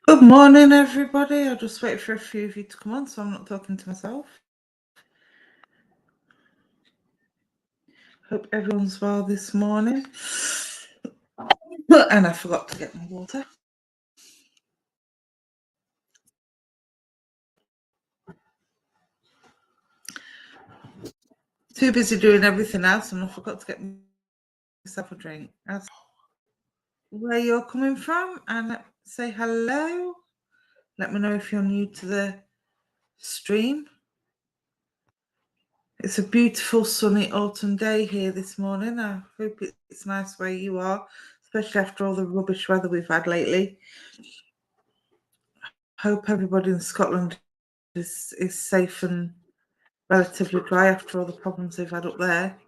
Good morning, everybody. I'll just wait for a few of you to come on so I'm not talking to myself. Hope everyone's well this morning. And I forgot to get my water. Too busy doing everything else and I forgot to get myself a drink. That's where you're coming from and say hello. Let me know if you're new to the stream. It's a beautiful sunny autumn day here this morning. I hope it's nice where you are, especially after all the rubbish weather we've had lately. Hope everybody in Scotland is safe and relatively dry after all the problems they've had up there.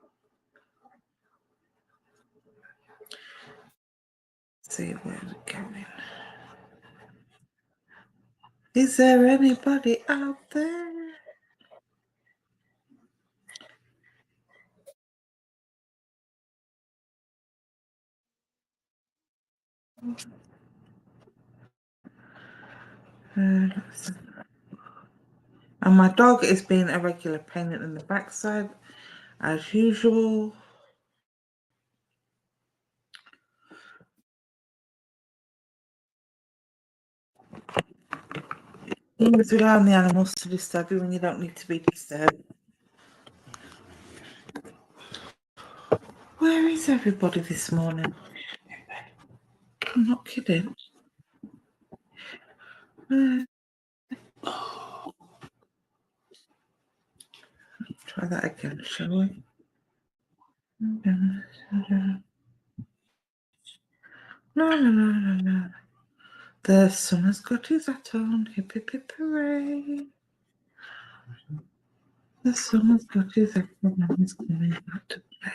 Let's see where we're going. Is there anybody out there? And my dog is being a regular pain in the backside, as usual. You always rely on the animals to disturb you when you don't need to be disturbed. Where is everybody this morning? I'm not kidding. Try that again, shall we? No. The sun has got his hat on, hip hip hip hooray. The sun has got his hat on and he's coming back to play.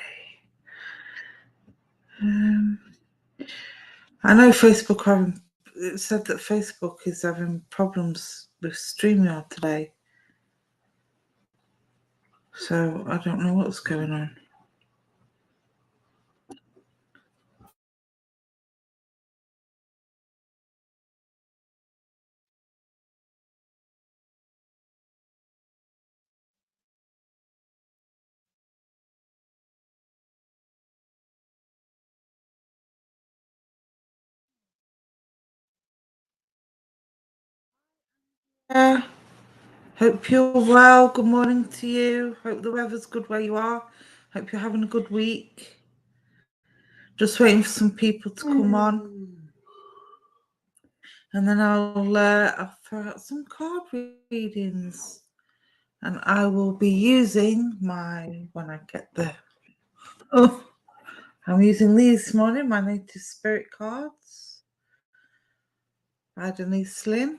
I know Facebook it said that Facebook is having problems with StreamYard today. So I don't know what's going on. Yeah. Hope you're well. Good morning to you. Hope the weather's good where you are. Hope you're having a good week. Just waiting for some people to come on. And then I'll throw out some card readings. And I will be using when I get there. Oh, I'm using these this morning, my Native Spirit cards by Denise Slynn.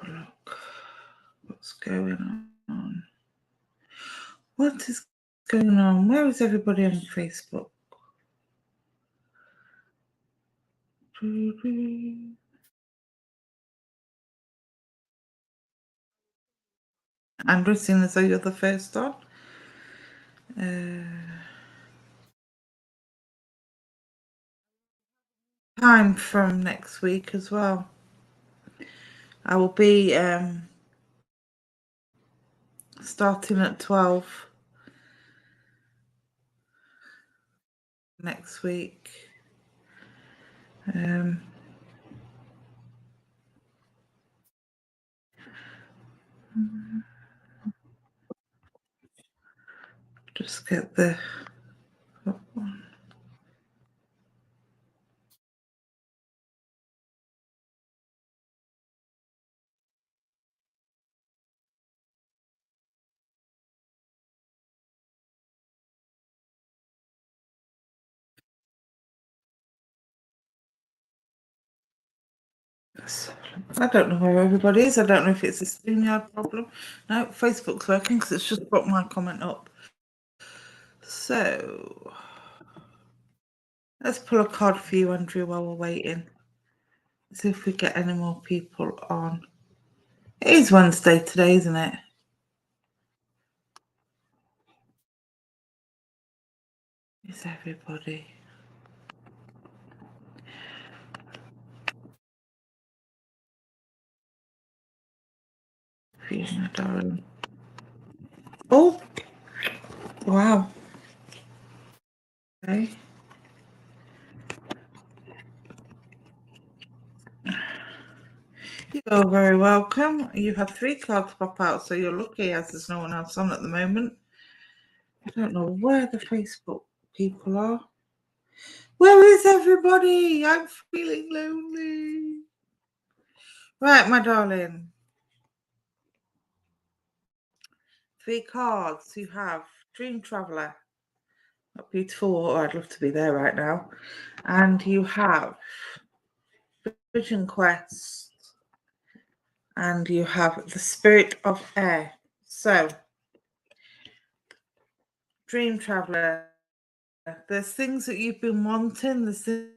Look, what's going on? What is going on? Where is everybody on Facebook? Andrew, seeing as though you're the first on. Time from next week as well. I will be starting at 12 next week. Just get the one. I don't know where everybody is. I don't know if it's a StreamYard problem. No, Facebook's working because it's just brought my comment up. So let's pull a card for you, Andrew, while we're waiting. See if we get any more people on. It is Wednesday today, isn't it? Is everybody? Feeling my darling. Oh, wow. Okay. You're very welcome. You have 3 cards pop out, so you're lucky as there's no one else on at the moment. I don't know where the Facebook people are. Where is everybody? I'm feeling lonely. Right, my darling. 3 cards. You have Dream Traveller. Not beautiful water. I'd love to be there right now. And you have Vision Quest. And you have the Spirit of Air. So, Dream Traveller. There's things that you've been wanting. There's things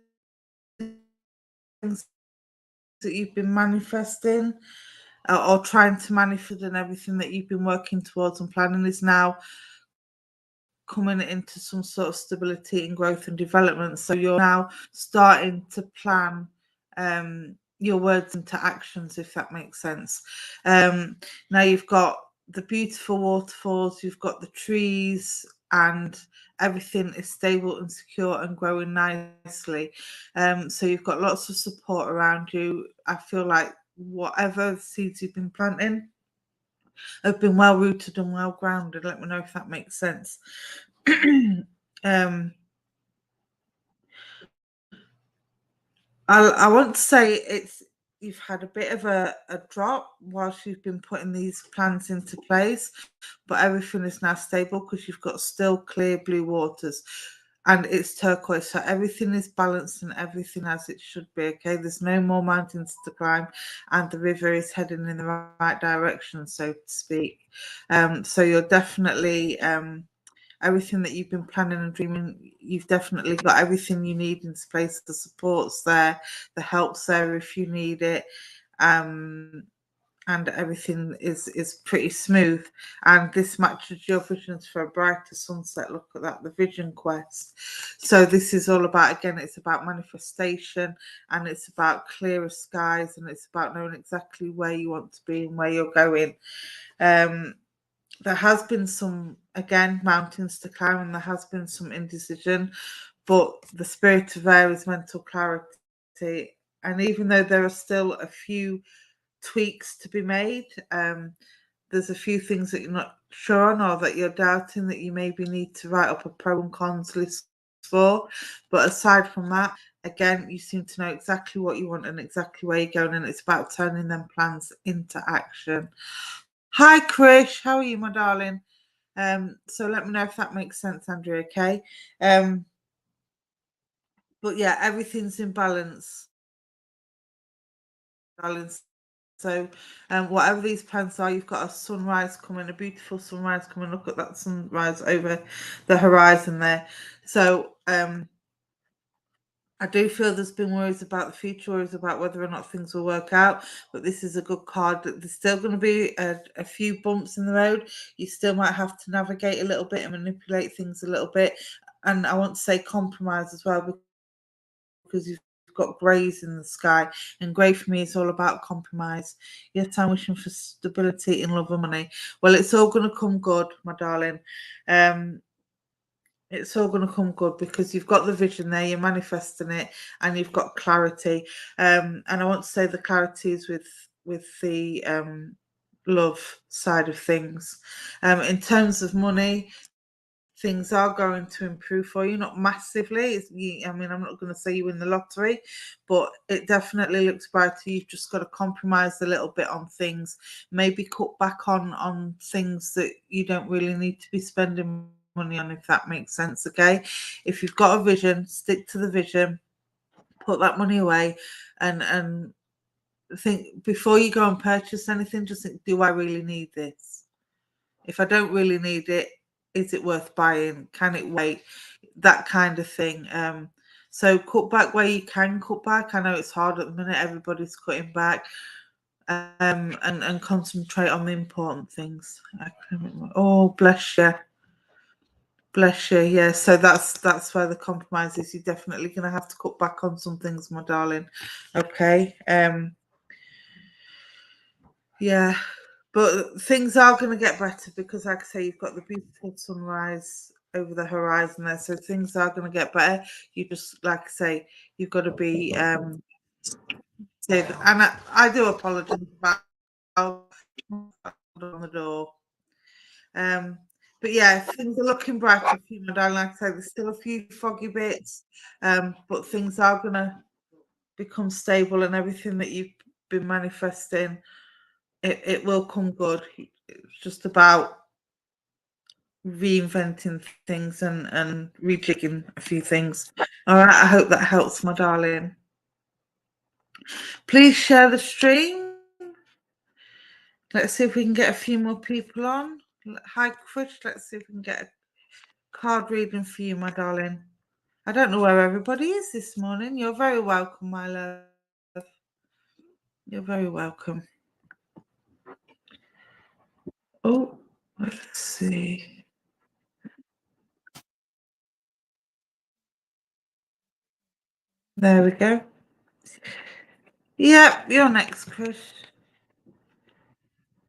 that you've been manifesting or trying to manifest, and everything that you've been working towards and planning is now coming into some sort of stability and growth and development. So you're now starting to plan your words into actions, if that makes sense. Now you've got the beautiful waterfalls, you've got the trees, and everything is stable and secure and growing nicely. So you've got lots of support around you. I feel like whatever seeds you've been planting have been well rooted and well grounded. Let me know if that makes sense. I want to say you've had a bit of a drop whilst you've been putting these plans into place, but everything is now stable because you've got still clear blue waters and it's turquoise, so everything is balanced and everything as it should be. Okay, there's no more mountains to climb and the river is heading in the right direction, so to speak. So you're definitely everything that you've been planning and dreaming, you've definitely got everything you need in place. The support's there, the help's there if you need it, and everything is pretty smooth. And this matches your visions for a brighter sunset. Look at that, the vision quest. So this is all about, again, it's about manifestation, and it's about clearer skies, and it's about knowing exactly where you want to be and where you're going. There has been some, again, mountains to climb, and there has been some indecision, but the spirit of air is mental clarity. And even though there are still a few tweaks to be made, there's a few things that you're not sure on or that you're doubting that you maybe need to write up a pro and cons list for. But aside from that, again, you seem to know exactly what you want and exactly where you're going, and it's about turning them plans into action. Hi, Krish. How are you, my darling? So let me know if that makes sense, Andrew. Okay. But yeah, everything's in balance. So, whatever these plans are, you've got a sunrise coming, a beautiful sunrise coming. Look at that sunrise over the horizon there. So, I do feel there's been worries about the future, worries about whether or not things will work out, but this is a good card. There's still going to be a few bumps in the road. You still might have to navigate a little bit and manipulate things a little bit. And I want to say compromise as well, because you've got greys in the sky, and grey for me is all about compromise. Yes, I'm wishing for stability in love and money. Well, it's all going to come good, my darling. It's all going to come good because you've got the vision there, you're manifesting it, and you've got clarity. And I want to say the clarity is with the love side of things. In terms of money, things are going to improve for you, not massively. I mean, I'm not going to say you win the lottery, but it definitely looks brighter. You've just got to compromise a little bit on things, maybe cut back on things that you don't really need to be spending money on, if that makes sense. Okay, if you've got a vision, stick to the vision, put that money away, and think before you go and purchase anything, just think, do I really need this? If I don't really need it, is it worth buying? Can it wait? That kind of thing. So cut back where you can cut back. I know it's hard at the minute, everybody's cutting back. And concentrate on the important things. Oh, bless you. Bless you. Yeah, so that's where the compromise is. You're definitely going to have to cut back on some things, my darling. Okay. Yeah, but things are going to get better because, like I say, you've got the beautiful sunrise over the horizon there, so things are going to get better. You just, like I say, you've got to be safe. And I do apologise about on the door. Um, but yeah, things are looking brighter for you, my darling. Like I say, there's still a few foggy bits, but things are going to become stable, and everything that you've been manifesting, it will come good. It's just about reinventing things and rejigging a few things. All right, I hope that helps, my darling. Please share the stream. Let's see if we can get a few more people on. Hi, Chris. Let's see if we can get a card reading for you, my darling. I don't know where everybody is this morning. You're very welcome, my love. You're very welcome. Oh, let's see. There we go. Yep, you're next, Chris.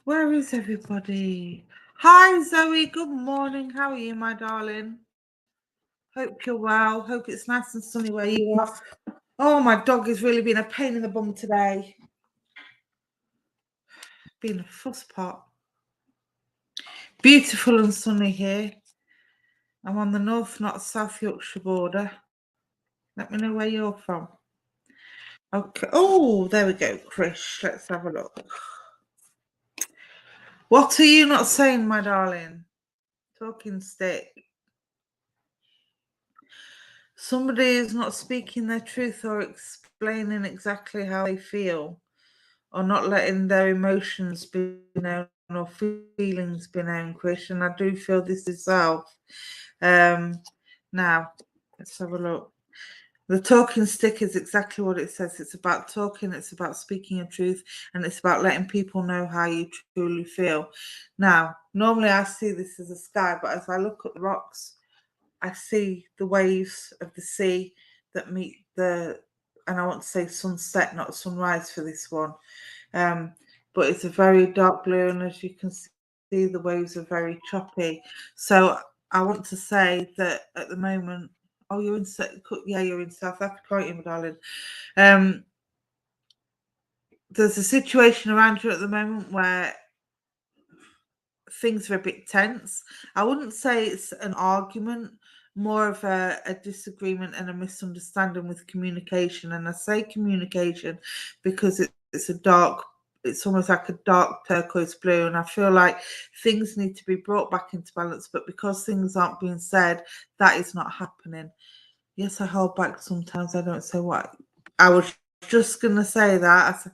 Where is everybody? Hi, Zoe. Good morning. How are you, my darling? Hope you're well. Hope it's nice and sunny where you are. Oh, my dog has really been a pain in the bum today. Been a fuss pot. Beautiful and sunny here. I'm on the North, not South Yorkshire border. Let me know where you're from. Okay. Oh, there we go, Chris. Let's have a look. What are you not saying, my darling? Talking stick. Somebody is not speaking their truth or explaining exactly how they feel, or not letting their emotions be known or feelings be known, Chris. And I do feel this is self. Now, let's have a look. The talking stick is exactly what it says. It's about talking, it's about speaking your truth, and it's about letting people know how you truly feel. Now, normally I see this as a sky, but as I look at the rocks, I see the waves of the sea that meet the, and I want to say sunset, not sunrise for this one. But it's a very dark blue, and as you can see, the waves are very choppy. So I want to say that at the moment, oh, you're in, yeah, you're in South Africa, aren't you, my darling? There's a situation around you at the moment where things are a bit tense. I wouldn't say it's an argument, more of a disagreement and a misunderstanding with communication. And I say communication because it's a dark, it's almost like a dark turquoise blue. And I feel like things need to be brought back into balance. But because things aren't being said, that is not happening. Yes, I hold back sometimes. I don't say what I was just going to say that.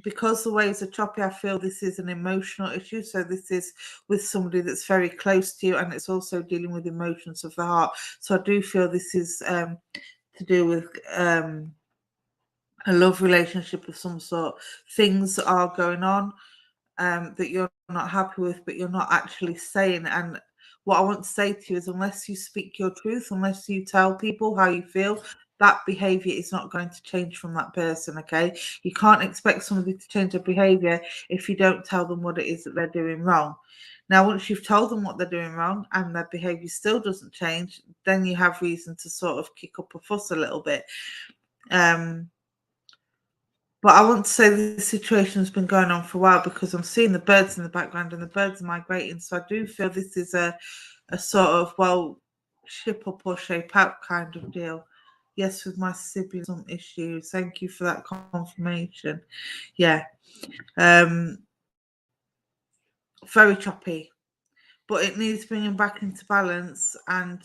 Because the waves are choppy, I feel this is an emotional issue. So this is with somebody that's very close to you, and it's also dealing with emotions of the heart. So I do feel this is to do with a love relationship of some sort. Things are going on that you're not happy with, but you're not actually saying. And what I want to say to you is, unless you speak your truth, unless you tell people how you feel, that behavior is not going to change from that person. Okay, you can't expect somebody to change their behavior if you don't tell them what it is that they're doing wrong. Now, once you've told them what they're doing wrong and their behavior still doesn't change, then you have reason to sort of kick up a fuss a little bit. But I want to say the situation has been going on for a while, because I'm seeing the birds in the background and the birds are migrating. So I do feel this is a sort of, well, ship up or shape out kind of deal. Yes, with my siblings, some issues. Thank you for that confirmation. Yeah. Very choppy, but it needs bringing back into balance. And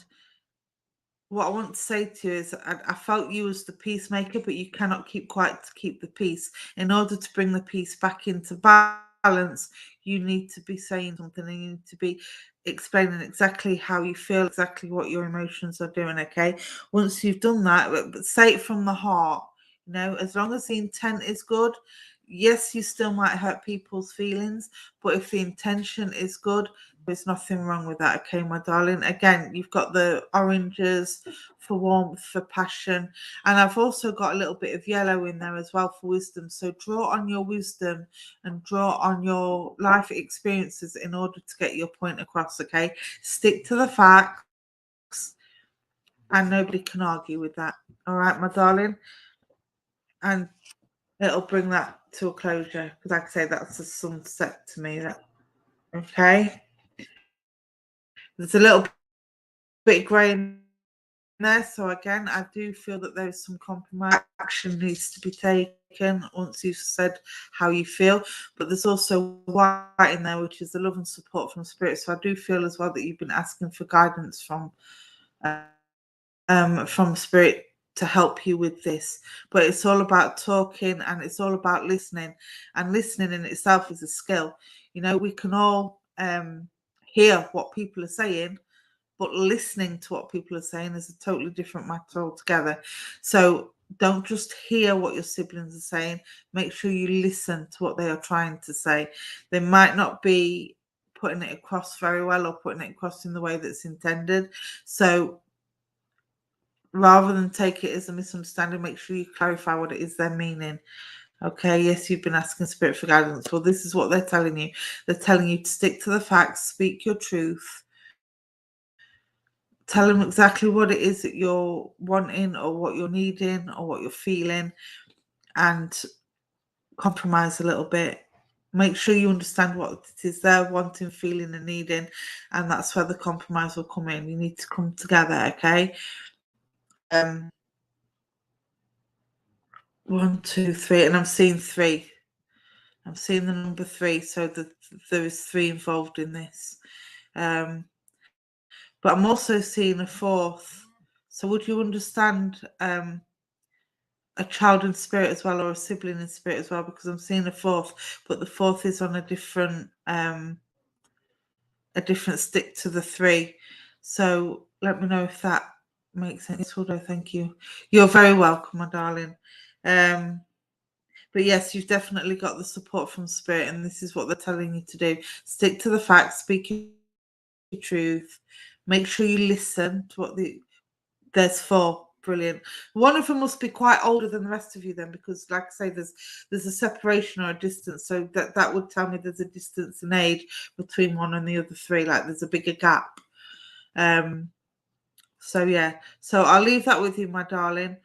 what I want to say to you is, I felt you as the peacemaker, but you cannot keep quiet to keep the peace. In order to bring the peace back into balance, you need to be saying something, and you need to be explaining exactly how you feel, exactly what your emotions are doing. Okay, once you've done that, but say it from the heart. You know, as long as the intent is good, yes, you still might hurt people's feelings, but if the intention is good, there's nothing wrong with that. Okay, my darling. Again, you've got the oranges for warmth, for passion, and I've also got a little bit of yellow in there as well for wisdom. So draw on your wisdom and draw on your life experiences in order to get your point across. Okay, stick to the facts, and nobody can argue with that. All right, my darling. And it'll bring that to a closure because, like I say, that's a sunset to me. That okay. There's a little bit grey in there, so again, I do feel that there's some compromise. Action needs to be taken once you've said how you feel. But there's also white in there, which is the love and support from spirit. So I do feel as well that you've been asking for guidance from spirit to help you with this. But it's all about talking and it's all about listening, and listening in itself is a skill. You know, we can all hear what people are saying, but listening to what people are saying is a totally different matter altogether. So don't just hear what your siblings are saying, make sure you listen to what they are trying to say. They might not be putting it across very well or putting it across in the way that's intended. So rather than take it as a misunderstanding, make sure you clarify what it is they're meaning. Okay, yes, you've been asking spirit for guidance. Well, this is what they're telling you. They're telling you to stick to the facts, speak your truth, tell them exactly what it is that you're wanting or what you're needing or what you're feeling, and compromise a little bit. Make sure you understand what it is they're wanting, feeling, and needing, and that's where the compromise will come in. You need to come together, okay? 1, 2, 3, and I'm seeing 3. I'm seeing the number 3, so there is 3 involved in this. But I'm also seeing a 4th. So would you understand a child in spirit as well, or a sibling in spirit as well? Because I'm seeing a 4th, but the 4th is on a different stick to the 3. So let me know if that makes sense. Hudo, thank you. You're very welcome, my darling. But yes, you've definitely got the support from spirit, and this is what they're telling you to do. Stick to the facts, speak your truth, make sure you listen to what there's 4. Brilliant. One of them must be quite older than the rest of you then, because like I say, there's a separation or a distance. So that would tell me there's a distance in age between one and the other 3, like there's a bigger gap. So yeah, so I'll leave that with you, my darling.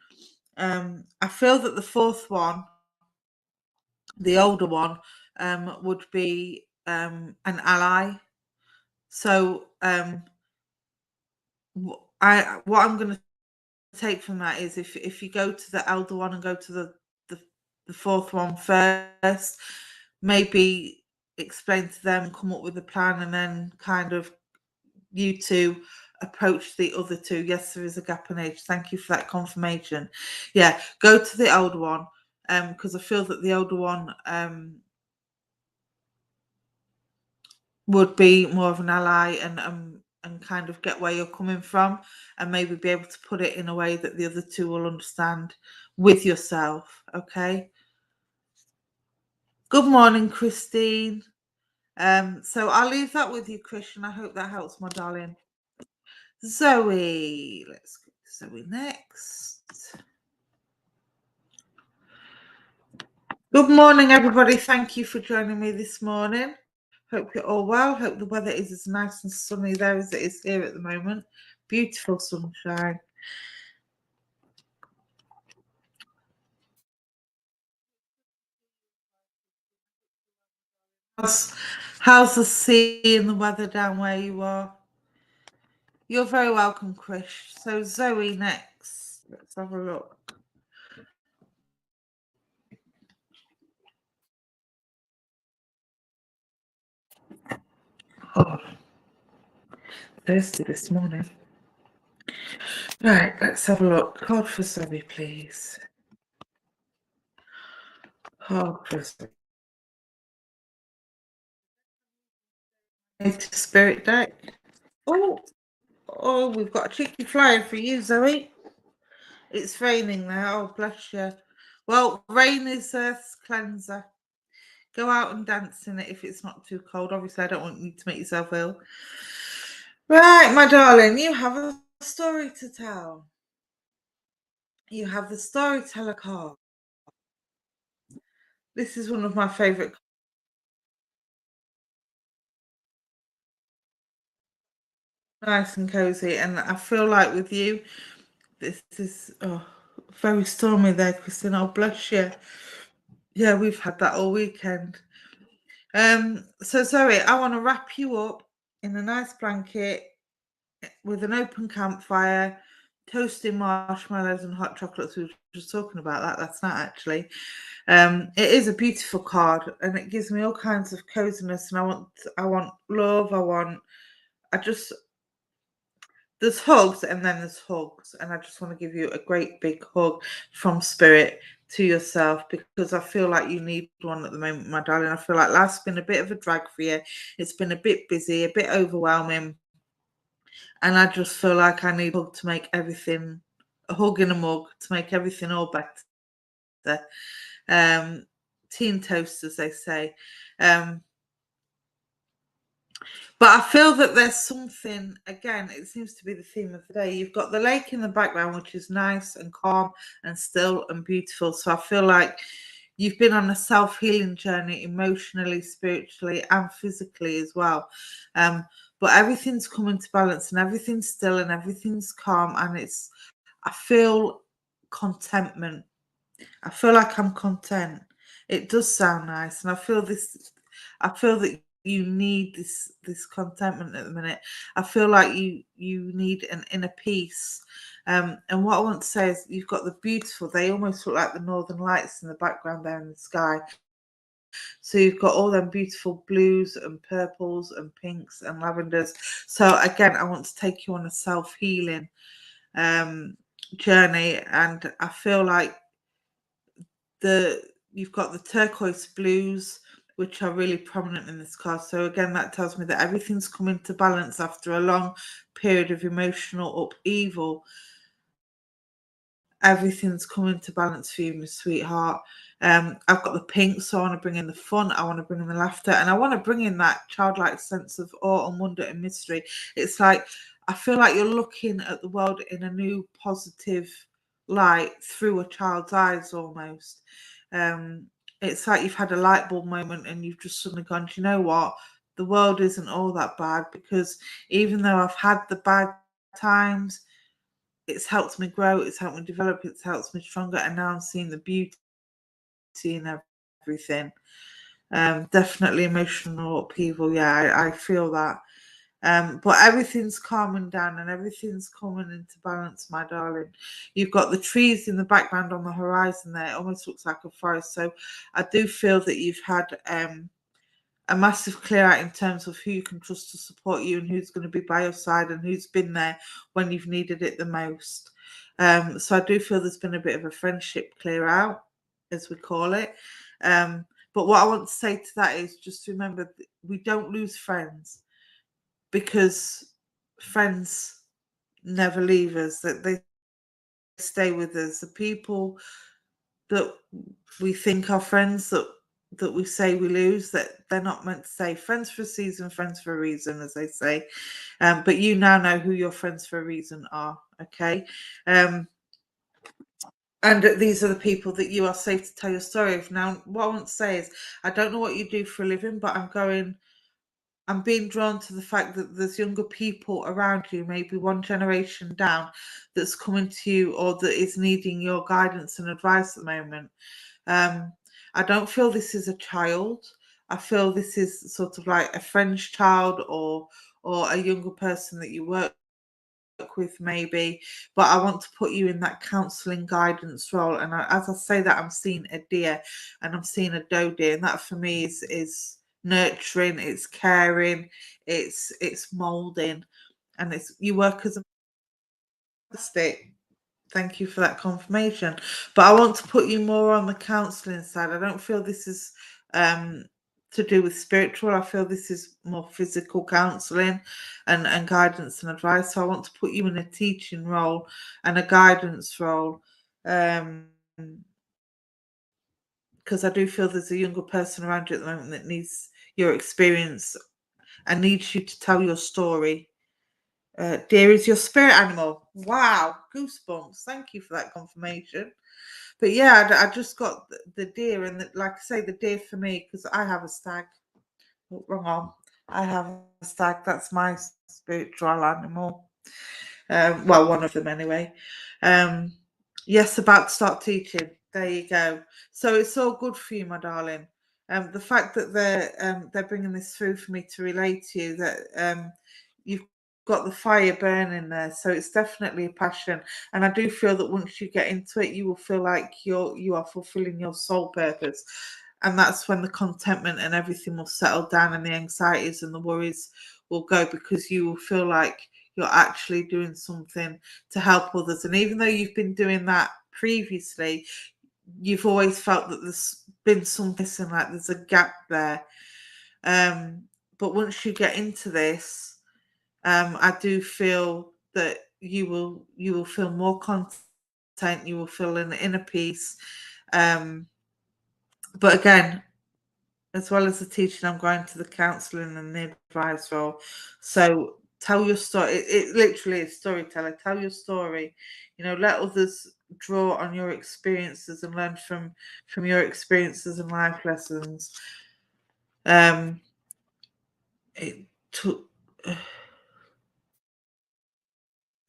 I feel that the 4th one, the older one, would be an ally. So what I'm going to take from that is if you go to the elder one and go to the 4th one first, maybe explain to them, come up with a plan, and then kind of you two approach the other 2. Yes, there is a gap in age. Thank you for that confirmation. Yeah, go to the older one, because I feel that the older one would be more of an ally and kind of get where you're coming from, and maybe be able to put it in a way that the other 2 will understand with yourself. Okay. Good morning, Christine. So I'll leave that with you, Christian. I hope that helps, my darling. Zoe, let's go to Zoe next. Good morning, everybody. Thank you for joining me this morning. Hope you're all well. Hope the weather is as nice and sunny there as it is here at the moment. Beautiful sunshine. How's the sea and the weather down where you are? You're very welcome, Chris. So Zoe next. Let's have a look. Oh, thirsty this morning. Right, let's have a look. Card for Zoe, please. Card for Zoe. Native Spirit deck. Oh, we've got a cheeky flyer for you, Zoe. It's raining now. Oh, bless you. Well, rain is Earth's cleanser. Go out and dance in it if it's not too cold. Obviously, I don't want you to make yourself ill. Right, my darling, you have a story to tell. You have the storyteller card. This is one of my favourite. Nice and cozy, and I feel like with you, this is very stormy there, Christine. Oh, bless you. Yeah, we've had that all weekend. So Zoe, I want to wrap you up in a nice blanket with an open campfire, toasting marshmallows and hot chocolates. We were just talking about that last night, actually. It is a beautiful card, and it gives me all kinds of coziness. And I want love. I just there's hugs and then there's hugs, and I just want to give you a great big hug from spirit to yourself, because I feel like you need one at the moment, my darling. I feel like life's been a bit of a drag for you. It's been a bit busy, a bit overwhelming, and I just feel like I need a hug to make everything, a hug in a mug to make everything all better. Teen toast, as they say. Um, But I feel that there's something, again, it seems to be the theme of the day. You've got the lake in the background, which is nice and calm and still and beautiful. So I feel like you've been on a self-healing journey emotionally, spiritually, and physically as well. But everything's coming to balance and everything's still and everything's calm. And I feel contentment. I feel like I'm content. It does sound nice. And I feel that you need this contentment at the minute. I feel like you need an inner peace. And what I want to say is you've got the beautiful, they almost look like the northern lights in the background there in the sky. So you've got all them beautiful blues and purples and pinks and lavenders. So again, I want to take you on a self-healing journey, and I feel like you've got the turquoise blues, which are really prominent in this card. So again, that tells me that everything's coming to balance after a long period of emotional upheaval. Everything's coming to balance for you, my sweetheart. I've got the pink, so I want to bring in the fun, I want to bring in the laughter, and I want to bring in that childlike sense of awe and wonder and mystery. It's like I feel like you're looking at the world in a new positive light through a child's eyes almost. Um, it's like you've had a light bulb moment and you've just suddenly gone, do you know what? The world isn't all that bad, because even though I've had the bad times, it's helped me grow, it's helped me develop, it's helped me stronger, and now I'm seeing the beauty in everything. Definitely emotional upheaval. Yeah, I feel that. But everything's calming down and everything's coming into balance, my darling. You've got the trees in the background on the horizon there. It almost looks like a forest. So I do feel that you've had a massive clear out in terms of who you can trust to support you and who's going to be by your side and who's been there when you've needed it the most. So I do feel there's been a bit of a friendship clear out, as we call it. But what I want to say to that is just remember, we don't lose friends, because friends never leave us, that they stay with us. The people that we think are friends, that we say we lose, that they're not meant to say. Friends for a season, friends for a reason, as they say. But you now know who your friends for a reason are, okay? And these are the people that you are safe to tell your story of. Now, what I want to say is, I don't know what you do for a living, but I'm being drawn to the fact that there's younger people around you, maybe one generation down, that's coming to you or that is needing your guidance and advice at the moment. I don't feel this is a child. I feel this is sort of like a friend's child, or a younger person that you work with maybe, but I want to put you in that counselling guidance role. And as I say that, I'm seeing a deer and I'm seeing a doe deer, and that for me is nurturing, it's caring, it's molding, and it's you work as a stick. Thank you for that confirmation. But I want to put you more on the counselling side. I don't feel this is to do with spiritual. I feel this is more physical counselling and guidance and advice. So I want to put you in a teaching role and a guidance role. because I do feel there's a younger person around you at the moment that needs your experience and needs you to tell your story. Deer is your spirit animal. Wow, goosebumps. Thank you for that confirmation. But yeah, I just got the deer, and like I say, the deer for me, because I have a stag. Oh, wrong arm. I have a stag. That's my spiritual animal. Well, one of them anyway. Um, yes, about to start teaching. There you go. So it's all good for you, my darling. The fact that they're bringing this through for me to relate to you, that you've got the fire burning there, so it's definitely a passion. And I do feel that once you get into it, you will feel like you are fulfilling your soul purpose. And that's when the contentment and everything will settle down, and the anxieties and the worries will go, because you will feel like you're actually doing something to help others. And even though you've been doing that previously, you've always felt that there's been something missing, like there's a gap there. But once you get into this, I do feel that you will feel more content, you will feel an inner peace. But again, as well as the teaching, I'm going to the counselling and the advice role. So tell your story. It literally is storyteller. Tell your story. Let others draw on your experiences and learn from your experiences and life lessons. It took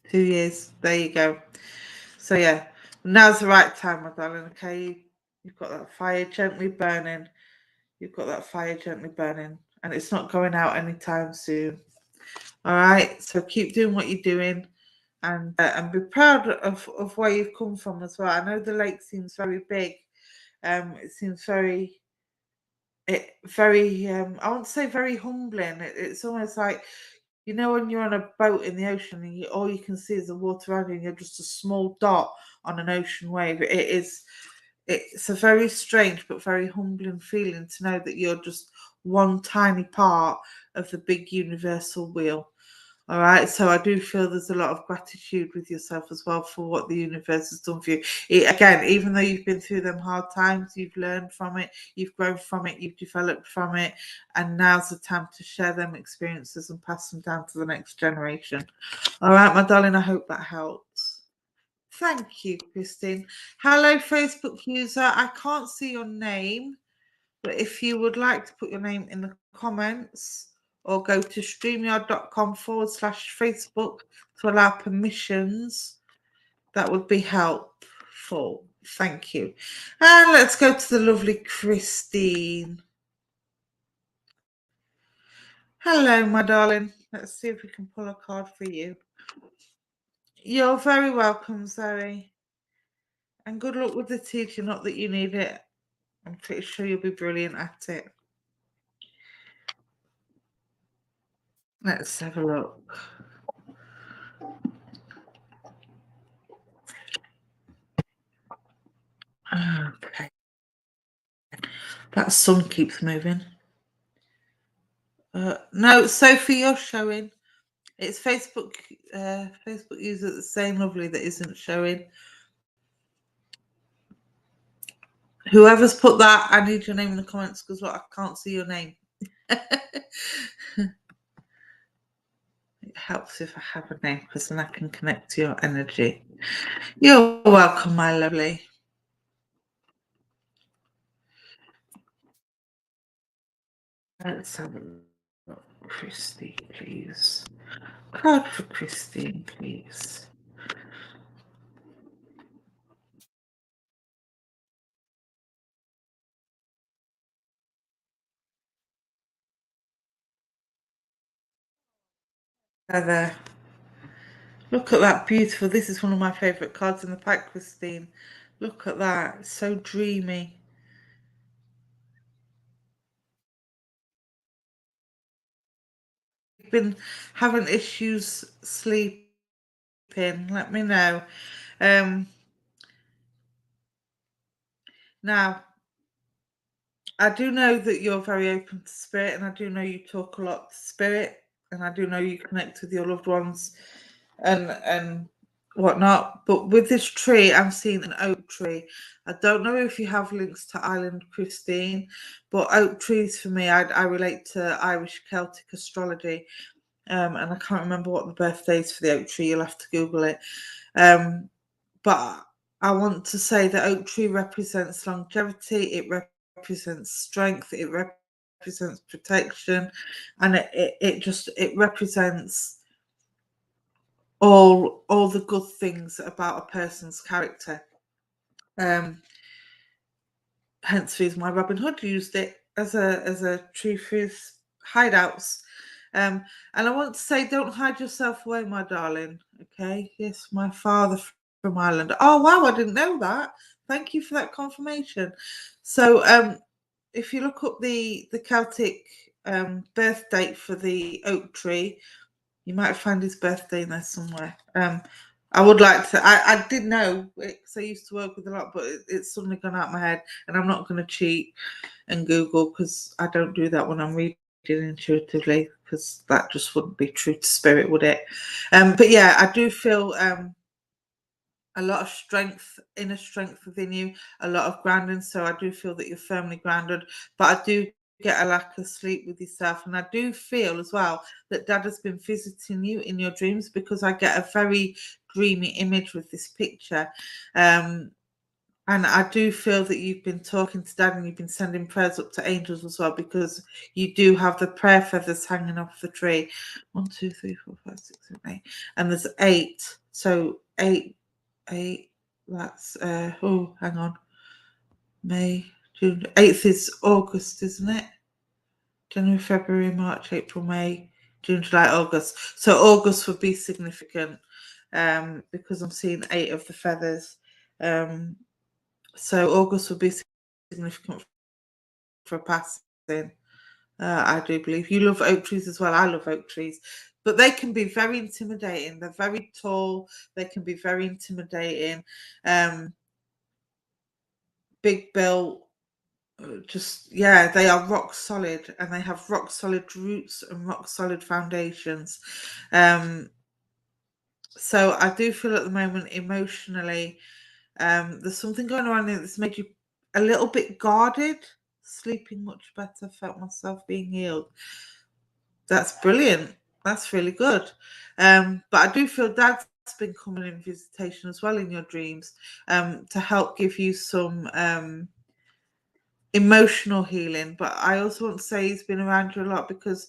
2 years. There you go. So yeah, now's the right time, my darling. Okay, you've got that fire gently burning. You've got that fire gently burning, and it's not going out anytime soon. All right, so keep doing what you're doing, and be proud of where you've come from as well. I know the lake seems very big. It seems very. I won't say very humbling. It's almost like, when you're on a boat in the ocean and all you can see is the water around you, and you're just a small dot on an ocean wave. It's a very strange but very humbling feeling to know that you're just one tiny part of the big universal wheel. All right, so I do feel there's a lot of gratitude with yourself as well for what the universe has done for you. Again, even though you've been through them hard times, you've learned from it, you've grown from it, you've developed from it, and now's the time to share them experiences and pass them down to the next generation. All right, my darling, I hope that helps. Thank you, Christine. Hello, Facebook user. I can't see your name, but if you would like to put your name in the comments, or go to streamyard.com/Facebook to allow permissions, that would be helpful. Thank you. And let's go to the lovely Christine. Hello, my darling. Let's see if we can pull a card for you. You're very welcome, Zoe. And good luck with the teaching, not that you need it. I'm pretty sure you'll be brilliant at it. Let's have a look. Okay. That sun keeps moving. No, Sophie, you're showing. It's Facebook user that's saying lovely that isn't showing. Whoever's put that, I need your name in the comments, because I can't see your name. It helps if I have a name, because then I can connect to your energy. You're welcome, my lovely. Let's have a look. Christy, please. Card for Christine, please. There. Look at that, beautiful. This is one of my favourite cards in the pack, Christine. Look at that. It's so dreamy. You've been having issues sleeping. Let me know. Now, I do know that you're very open to spirit, and I do know you talk a lot to spirit, and I do know you connect with your loved ones and whatnot. But with this tree, I'm seeing an oak tree. I don't know if you have links to Island Christine, but oak trees for me, I relate to Irish Celtic astrology. And I can't remember what the birthday is for the oak tree. You'll have to Google it. But I want to say that oak tree represents longevity. It represents strength. It represents protection, and it represents all the good things about a person's character. Hence the reason why Robin Hood used it as a tree for his hideouts. And I want to say, don't hide yourself away, my darling. Okay. Yes, my father from Ireland. Oh wow, I didn't know that. Thank you for that confirmation. So if you look up the Celtic birth date for the oak tree, you might find his birthday in there somewhere. I would like to. I did know because I used to work with a lot, but it's suddenly gone out of my head, and I'm not going to cheat and Google because I don't do that when I'm reading intuitively because that just wouldn't be true to spirit, would it? But yeah, I do feel a lot of strength, inner strength within you, a lot of grounding. So I do feel that you're firmly grounded, but I do get a lack of sleep with yourself. And I do feel as well that Dad has been visiting you in your dreams because I get a very dreamy image with this picture. And I do feel that you've been talking to Dad and you've been sending prayers up to angels as well because you do have the prayer feathers hanging off the tree. 1, 2, 3, 4, 5, 6, 7, 8. And there's 8. So 8. That's oh, hang on. May, June. 8th is August, isn't it? January, February, March, April, May, June, July, August. So August would be significant because I'm seeing 8 of the feathers. So August would be significant for passing. I do believe you love oak trees as well. I love oak trees, but they can be very intimidating. They're very tall. They can be very intimidating. Big built. Just yeah, they are rock solid and they have rock solid roots and rock solid foundations. So I do feel at the moment emotionally, there's something going on in that's made you a little bit guarded. Sleeping much better, felt myself being healed. That's brilliant. That's really good. But I do feel Dad's been coming in visitation as well in your dreams, to help give you some emotional healing. But I also want to say he's been around you a lot because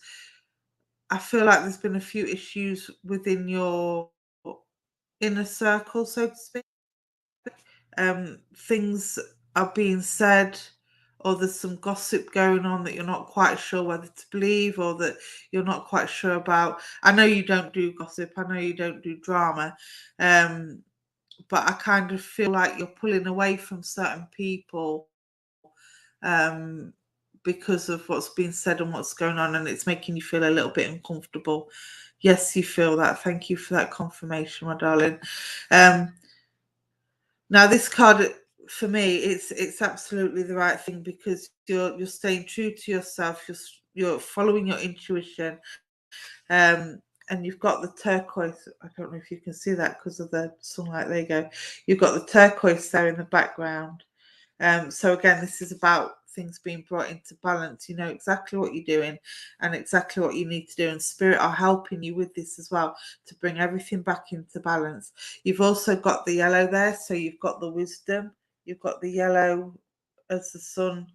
I feel like there's been a few issues within your inner circle, so to speak. Things are being said, or there's some gossip going on that you're not quite sure whether to believe or that you're not quite sure about. I know you don't do gossip, I know you don't do drama, but I kind of feel like you're pulling away from certain people um, because of what's being said and what's going on, and it's making you feel a little bit uncomfortable. Yes, you feel that. Thank you for that confirmation, my darling. Now, this card for me, it's absolutely the right thing because you're staying true to yourself. You're following your intuition, and you've got the turquoise. I don't know if you can see that because of the sunlight. There you go. You've got the turquoise there in the background. So again, this is about things being brought into balance. You know exactly what you're doing and exactly what you need to do. And Spirit are helping you with this as well to bring everything back into balance. You've also got the yellow there. So you've got the wisdom. You've got the yellow as the sun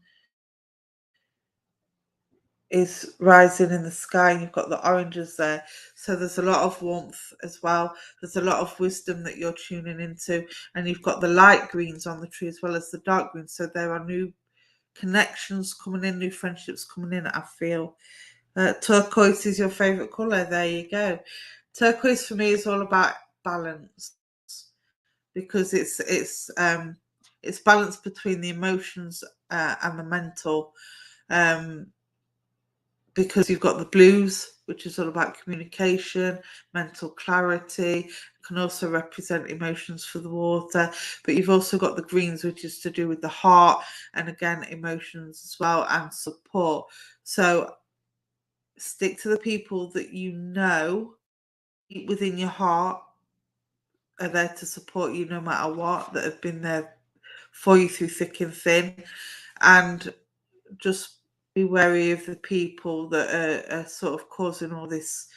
is rising in the sky. You've got the oranges there. So there's a lot of warmth as well. There's a lot of wisdom that you're tuning into. And you've got the light greens on the tree as well as the dark greens. So there are new connections coming in, new friendships coming in, I feel. Turquoise is your favourite colour. There you go. Turquoise for me is all about balance because it's balance between the emotions and the mental. Because you've got the blues, which is all about communication, mental clarity, can also represent emotions for the water. But you've also got the greens, which is to do with the heart, and again, emotions as well, and support. So stick to the people that you know within your heart are there to support you no matter what, that have been there for you through thick and thin. And just be wary of the people that are sort of causing all this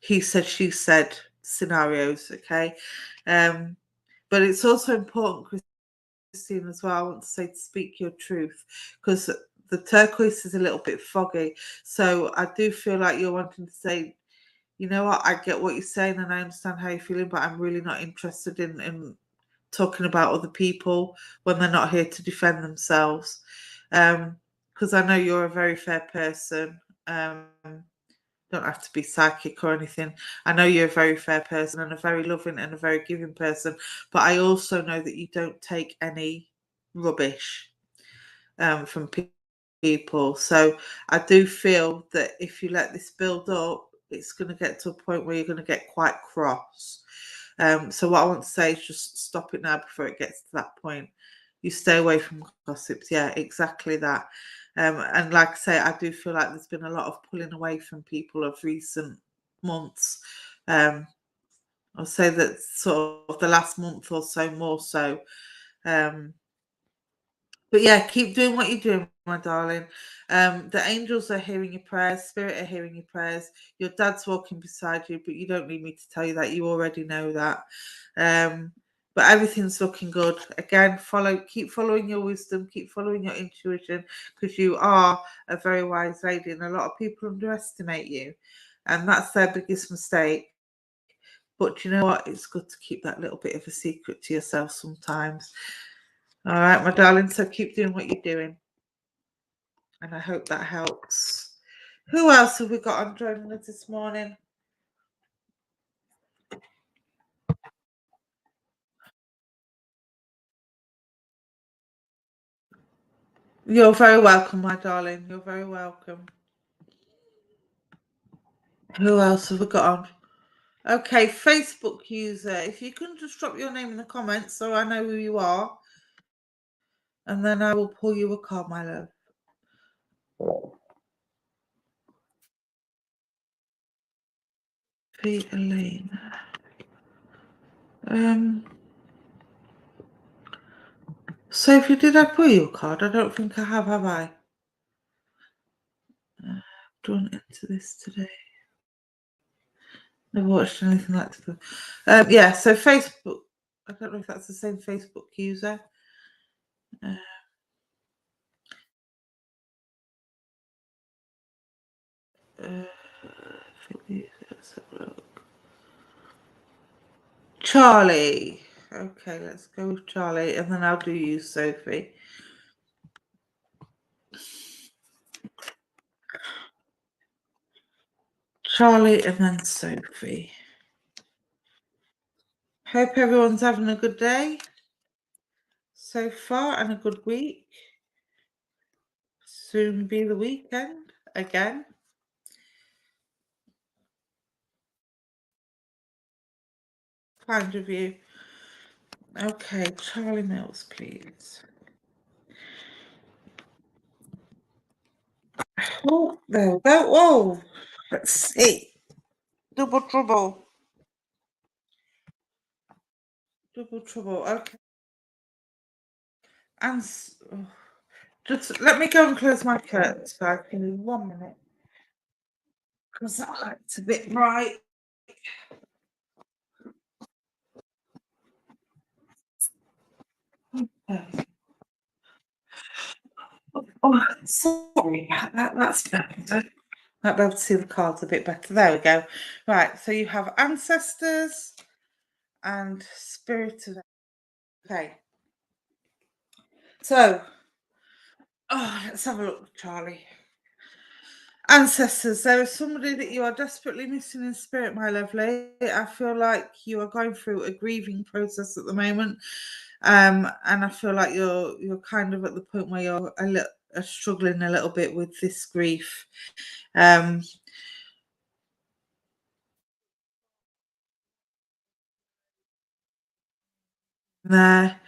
he said, she said scenarios, okay? But it's also important, Christine, as well, I want to say, to speak your truth, because the turquoise is a little bit foggy. So I do feel like you're wanting to say, you know what, I get what you're saying and I understand how you're feeling, but I'm really not interested in talking about other people when they're not here to defend themselves. Because I know you're a very fair person. Don't have to be psychic or anything. I know you're a very fair person and a very loving and a very giving person, but I also know that you don't take any rubbish from people. So I do feel that if you let this build up, it's going to get to a point where you're going to get quite cross. So what I want to say is just stop it now before it gets to that point. You stay away from gossips. Yeah, exactly that. And like I say, I do feel like there's been a lot of pulling away from people of recent months. I'll say that sort of the last month or so, more so. But yeah, keep doing what you're doing, my darling. The angels are hearing your prayers, spirit are hearing your prayers. Your dad's walking beside you, but you don't need me to tell you that. You already know that. But everything's looking good. Again, keep following your wisdom, keep following your intuition, because you are a very wise lady, and a lot of people underestimate you, and that's their biggest mistake. But you know what? It's good to keep that little bit of a secret to yourself sometimes. All right, my darling. So keep doing what you're doing. And I hope that helps. Who else have we got on joining us this morning? You're very welcome, my darling. You're very welcome. Who else have we got on? Okay, Facebook user. If you can just drop your name in the comments so I know who you are. And then I will pull you a card, my love. P. Elaine. Sophie, did I pull you a card? I don't think I have I? Drawn into this today. Never watched anything like this. Yeah, so Facebook. I don't know if that's the same Facebook user. Let's have a look. Charlie. Okay, let's go with Charlie, and then I'll do you, Sophie. Charlie and then Sophie. Hope everyone's having a good day so far and a good week. Soon be the weekend again. Kind of you. Okay, Charlie Mills, please. Oh, there we go. Whoa. Let's see. Double trouble. Double trouble. Okay. And just let me go and close my curtains, guys. Give me 1 minute. Because that light's a bit bright. Oh, sorry. That's better. Might be able to see the cards a bit better. There we go. Right, so you have ancestors and spirit of. Okay. So, let's have a look, Charlie. Ancestors, there is somebody that you are desperately missing in spirit, my lovely. I feel like you are going through a grieving process at the moment, and I feel like you're kind of at the point where you're struggling a little bit with this grief. There,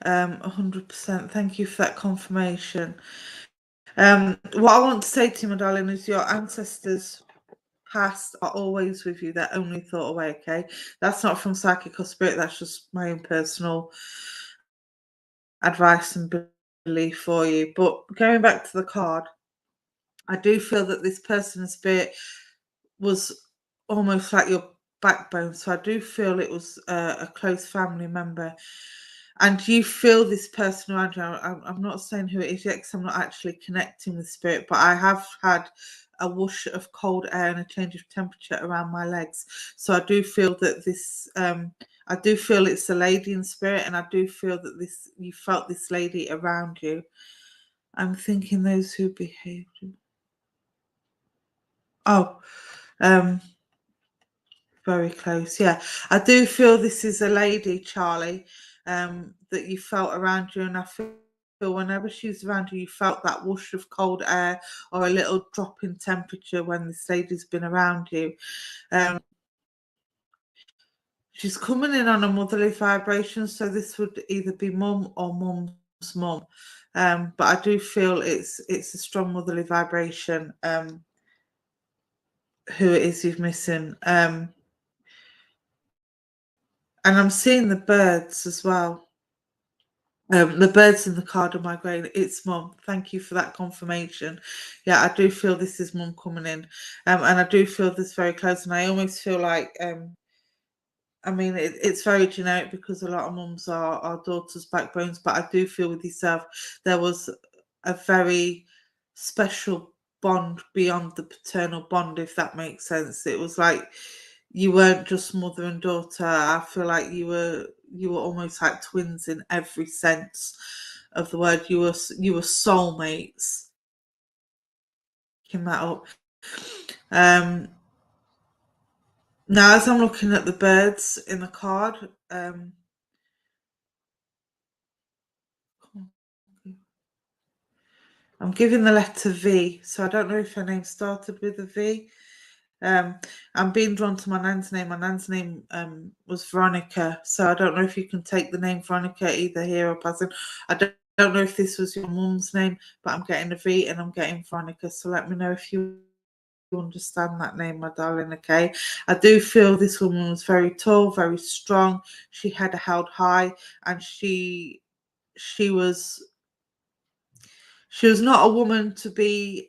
100%. Thank you for that confirmation. What I want to say to you, my darling, is your ancestors past are always with you. They're only thought away, okay? That's not from psychic or spirit. That's just my own personal advice and belief for you. But going back to the card, I do feel that this person in spirit was almost like your backbone. So I do feel it was a close family member. And you feel this person around you. I'm not saying who it is yet because I'm not actually connecting with spirit, but I have had a whoosh of cold air and a change of temperature around my legs. So I do feel that this, I do feel it's a lady in spirit, and I do feel that this, you felt this lady around you. I'm thinking those who behaved. Oh, um, very close. Yeah, I do feel this is a lady, Charlie, that you felt around you, and I feel whenever she's around you, you felt that whoosh of cold air or a little drop in temperature when this lady's been around you. She's coming in on a motherly vibration, so this would either be mum or mum's mum. But I do feel it's a strong motherly vibration. Who it is you've missing? And I'm seeing the birds as well. The birds in the card are migraine. It's mum. Thank you for that confirmation. Yeah, I do feel this is mum coming in, and I do feel this very close. And I almost feel like, I mean, it's very generic because a lot of mums are daughters' backbones. But I do feel with yourself there was a very special bond beyond the paternal bond, if that makes sense. It was like you weren't just mother and daughter. I feel like you were almost like twins in every sense of the word. You were soulmates. Picking that up. Now, as I'm looking at the birds in the card, I'm giving the letter V, so I don't know if her name started with a V. I'm being drawn to my nan's name. My nan's name was Veronica, so I don't know if you can take the name Veronica either here or passing. I don't know if this was your mum's name, but I'm getting a V and I'm getting Veronica, so let me know if you understand that name, my darling. Okay, I do feel this woman was very tall, very strong. She had held high, and she was not a woman to be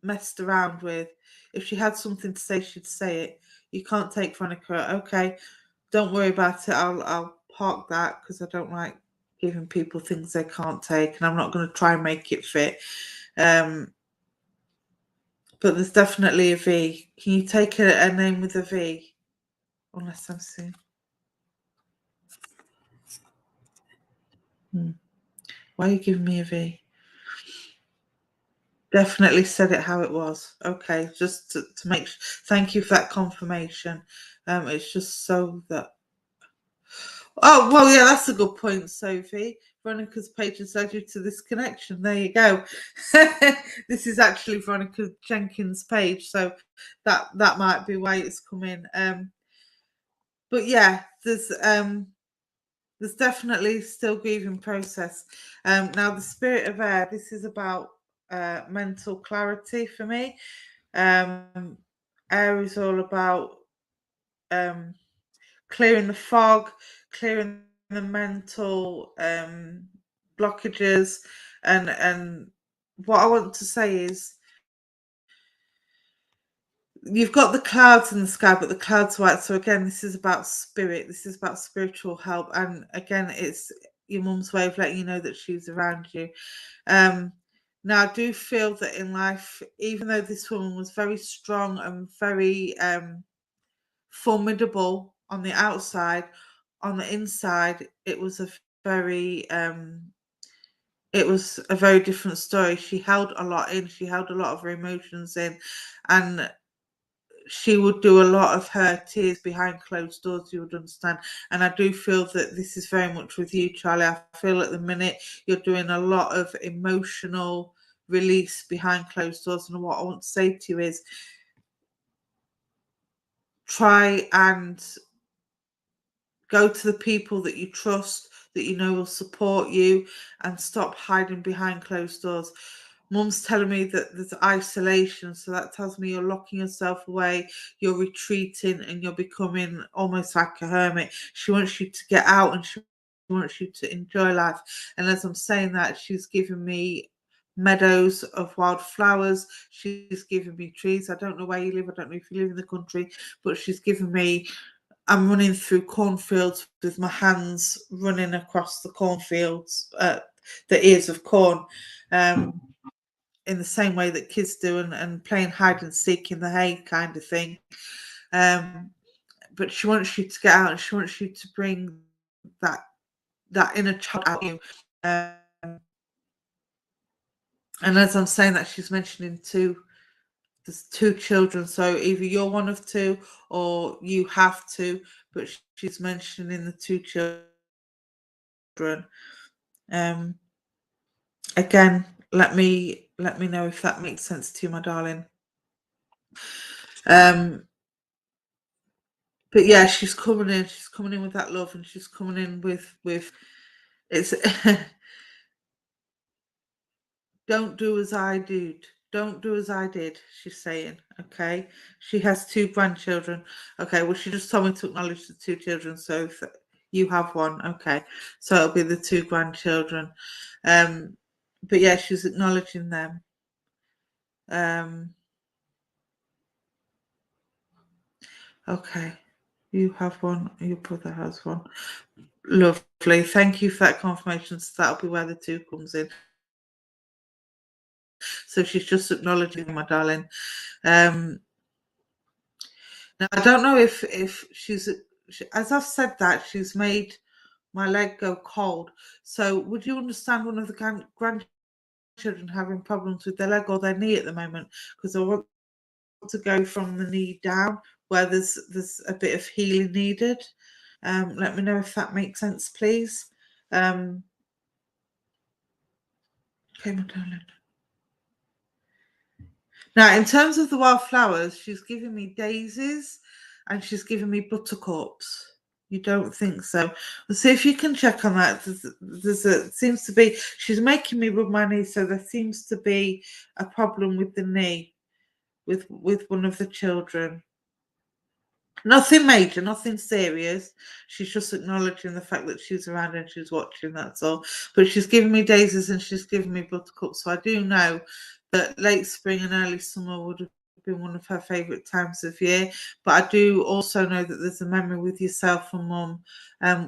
messed around with. If she had something to say, she'd say it. You can't take Veronica. Okay, don't worry about it. I'll park that because I don't like giving people things they can't take, and I'm not going to try and make it fit. But there's definitely a V. Can you take a name with a V? Unless I'm seeing. Why are you giving me a V? Definitely said it how it was. Okay, just to make. Thank you for that confirmation. It's just so that. Oh well, yeah, that's a good point, Sophie. Veronica's page has led you to this connection. There you go. This is actually Veronica Jenkins' page, so that might be why it's come in. But yeah, there's definitely still grieving process. Now the spirit of air. This is about mental clarity for me. Air is all about clearing the fog, clearing the mental blockages, and what I want to say is you've got the clouds in the sky, but the clouds are white. So again, this is about spirit. This is about spiritual help, and again, it's your mum's way of letting you know that she's around you. Now, I do feel that in life, even though this woman was very strong and very formidable on the outside, on the inside, it was a very different story. She held a lot in. She held a lot of her emotions in, and she would do a lot of her tears behind closed doors, you would understand. And I do feel that this is very much with you, Charlie. I feel at the minute you're doing a lot of emotional release behind closed doors. And what I want to say to you is try and go to the people that you trust, that you know will support you, and stop hiding behind closed doors. Mum's telling me that there's isolation, so that tells me you're locking yourself away, you're retreating, and you're becoming almost like a hermit. She wants you to get out and she wants you to enjoy life. And as I'm saying that, she's giving me meadows of wildflowers. She's giving me trees. I don't know where you live. I don't know if you live in the country, but she's given me. I'm running through cornfields with my hands running across the cornfields, the ears of corn. In the same way that kids do, and playing hide and seek in the hay kind of thing. But she wants you to get out and she wants you to bring that inner child out of you. And as I'm saying that, she's mentioning there's two children, so either you're one of two or you have two, but she's mentioning the two children. Again, let me know if that makes sense to you, my darling. But yeah, she's coming in. She's coming in with that love, and she's coming in with it's. Don't do as I did. Don't do as I did. She's saying, okay. She has two grandchildren. Okay, well, she just told me to acknowledge the two children. So if you have one, okay. So it'll be the two grandchildren. But yeah, she's acknowledging them. Okay. You have one, your brother has one. Lovely. Thank you for that confirmation. So that'll be where the two comes in. So she's just acknowledging, my darling. Now I don't know if she's, as I've said that, she's made my leg go cold. So would you understand one of the grandchildren having problems with their leg or their knee at the moment? Because I want to go from the knee down where there's a bit of healing needed. Let me know if that makes sense, please. Okay, my darling. Now, in terms of the wildflowers, she's giving me daisies and she's giving me buttercups. You don't think so? Let's see if you can check on that. Seems to be, she's making me rub my knee, so there seems to be a problem with the knee with one of the children. Nothing major, nothing serious. She's just acknowledging the fact that she's around and she's watching, that's all. But she's giving me daisies and she's giving me buttercups. So I do know that late spring and early summer would have been one of her favourite times of year. But I do also know that there's a memory with yourself and mum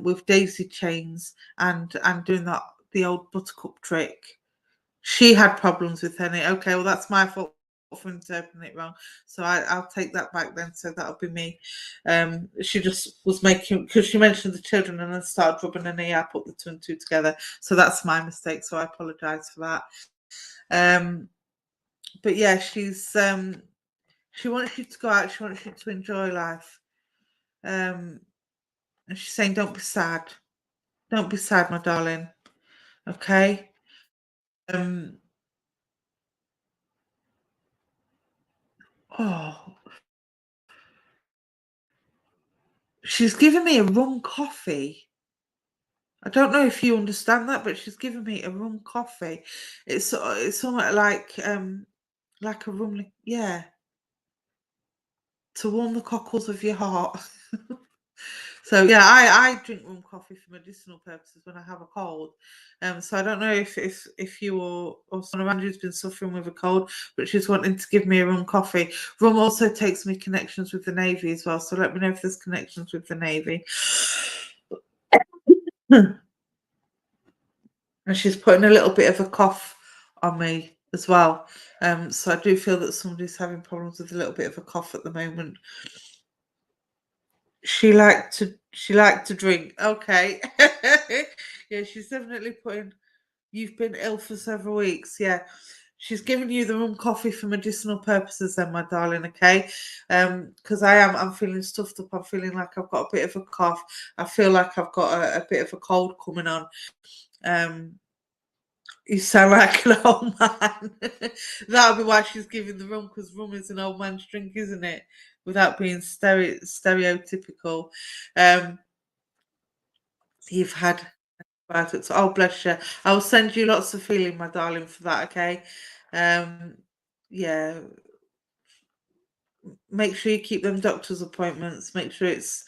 with daisy chains and doing the old buttercup trick. She had problems with her knee. Okay, well, that's my fault for interpreting it wrong. So I'll take that back then. So that'll be me. She just was making, because she mentioned the children and then started rubbing her knee. I put the two and two together. So that's my mistake. So I apologise for that. But yeah, she wants you to go out. She wants you to enjoy life. And she's saying, don't be sad. Don't be sad, my darling. Okay. Oh, she's giving me a rum coffee. I don't know if you understand that, but she's giving me a rum coffee. It's somewhat like a rum, yeah, to warm the cockles of your heart. So yeah, I drink rum coffee for medicinal purposes when I have a cold. So I don't know if you or someone around you's been suffering with a cold, but she's wanting to give me a rum coffee. Rum also takes me connections with the Navy as well. So let me know if there's connections with the Navy. And she's putting a little bit of a cough on me as well. So I do feel that somebody's having problems with a little bit of a cough at the moment. She liked to drink. Okay. Yeah, she's definitely putting, you've been ill for several weeks. Yeah. She's giving you the rum coffee for medicinal purposes then, my darling, okay? Because I'm feeling stuffed up. I'm feeling like I've got a bit of a cough. I feel like I've got a bit of a cold coming on. You sound like an old man. That'll be why she's giving the rum, because rum is an old man's drink, isn't it? Without being stereotypical. You've had about it. So, oh, bless you. I will send you lots of feeling, my darling, for that, okay? Yeah, make sure you keep them doctor's appointments. Make sure it's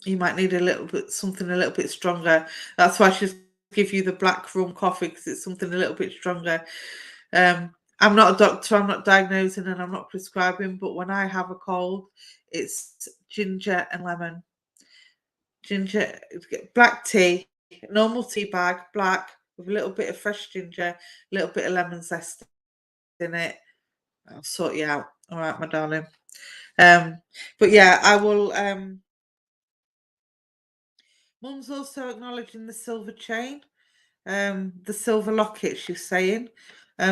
you might need a little bit something a little bit stronger. That's why she's give you the black rum coffee, because it's something a little bit stronger. I'm not a doctor, I'm not diagnosing, and I'm not prescribing, but when I have a cold, it's ginger and lemon. Ginger, black tea, normal tea bag, black, with a little bit of fresh ginger, a little bit of lemon zest in it. I'll sort you out. All right, my darling. Um, but yeah, I will. Mum's also acknowledging the silver chain, the silver locket. She's saying,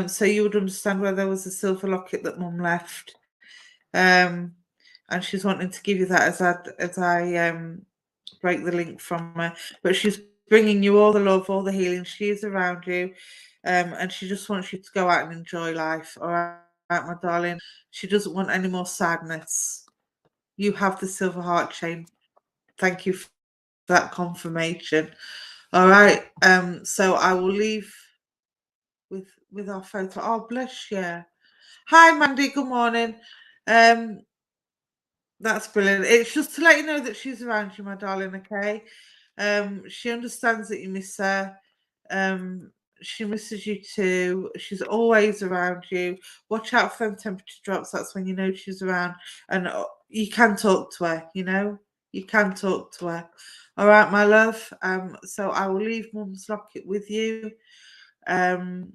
so you would understand where there was a silver locket that Mum left, and she's wanting to give you that as I break the link from her. But she's bringing you all the love, all the healing. She is around you, and she just wants you to go out and enjoy life. All right, my darling. She doesn't want any more sadness. You have the silver heart chain. Thank you for that confirmation. All right. So I will leave with our photo. Oh, bless you. Hi, Mandy. Good morning. Um, that's brilliant. It's just to let you know that she's around you, my darling. Okay. She understands that you miss her. Um, she misses you too. She's always around you. Watch out for them temperature drops. That's when you know she's around, and you can talk to her. You know, you can talk to her. All right, my love. So I will leave Mum's locket with you. Um,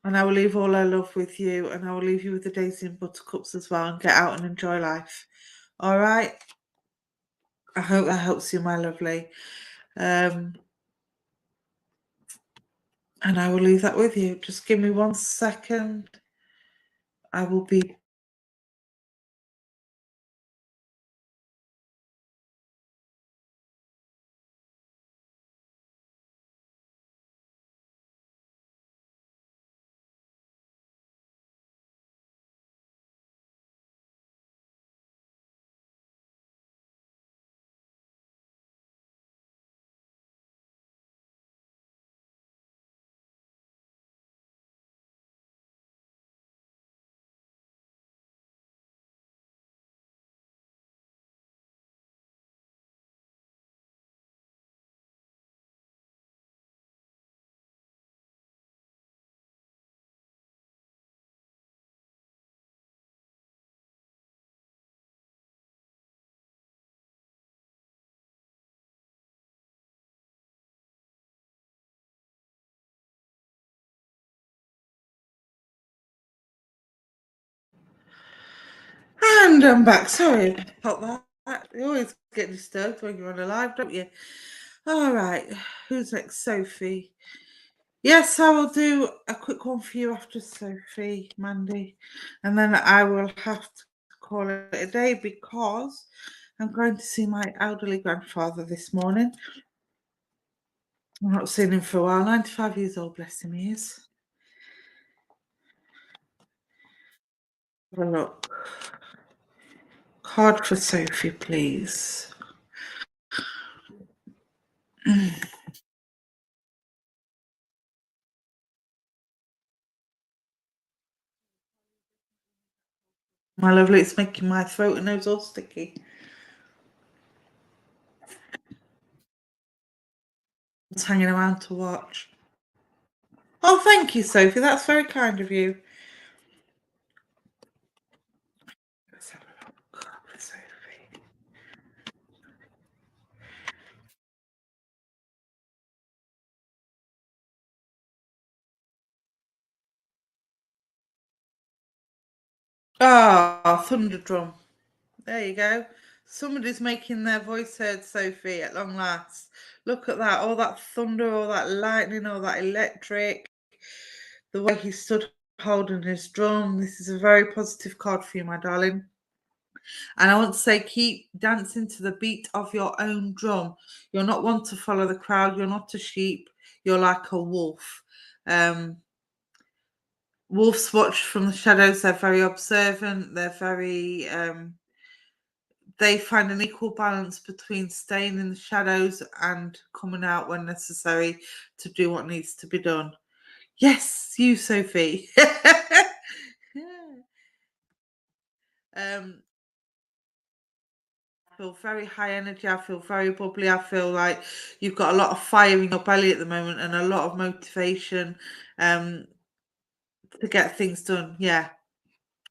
and I will leave all her love with you, and I will leave you with the daisy and buttercups as well, and get out and enjoy life. All right. I hope that helps you, my lovely. And I will leave that with you. Just give me 1 second. I will be. And I'm back. Sorry about that. You always get disturbed when you're on a live, don't you? All right. Who's next? Sophie. Yes, I will do a quick one for you after Sophie, Mandy. And then I will have to call it a day because I'm going to see my elderly grandfather this morning. I've not seen him for a while. 95 years old, bless him, he is. Have a look. Card for Sophie, please. My lovely, it's making my throat and nose all sticky. It's hanging around to watch. Oh, thank you, Sophie. That's very kind of you. Let's have a look. Card for Sophie. Ah, thunder drum. There you go. Somebody's making their voice heard, Sophie, at long last. Look at that. All that thunder, all that lightning, all that electric. The way he stood holding his drum. This is a very positive card for you, my darling. And I want to say, keep dancing to the beat of your own drum. You're not one to follow the crowd. You're not a sheep. You're like a wolf. Wolves watch from the shadows. They're very observant. They're very they find an equal balance between staying in the shadows and coming out when necessary to do what needs to be done. Yes, you, Sophie. um, I feel very high energy. I feel very bubbly. I feel like you've got a lot of fire in your belly at the moment and a lot of motivation um, to get things done. Yeah.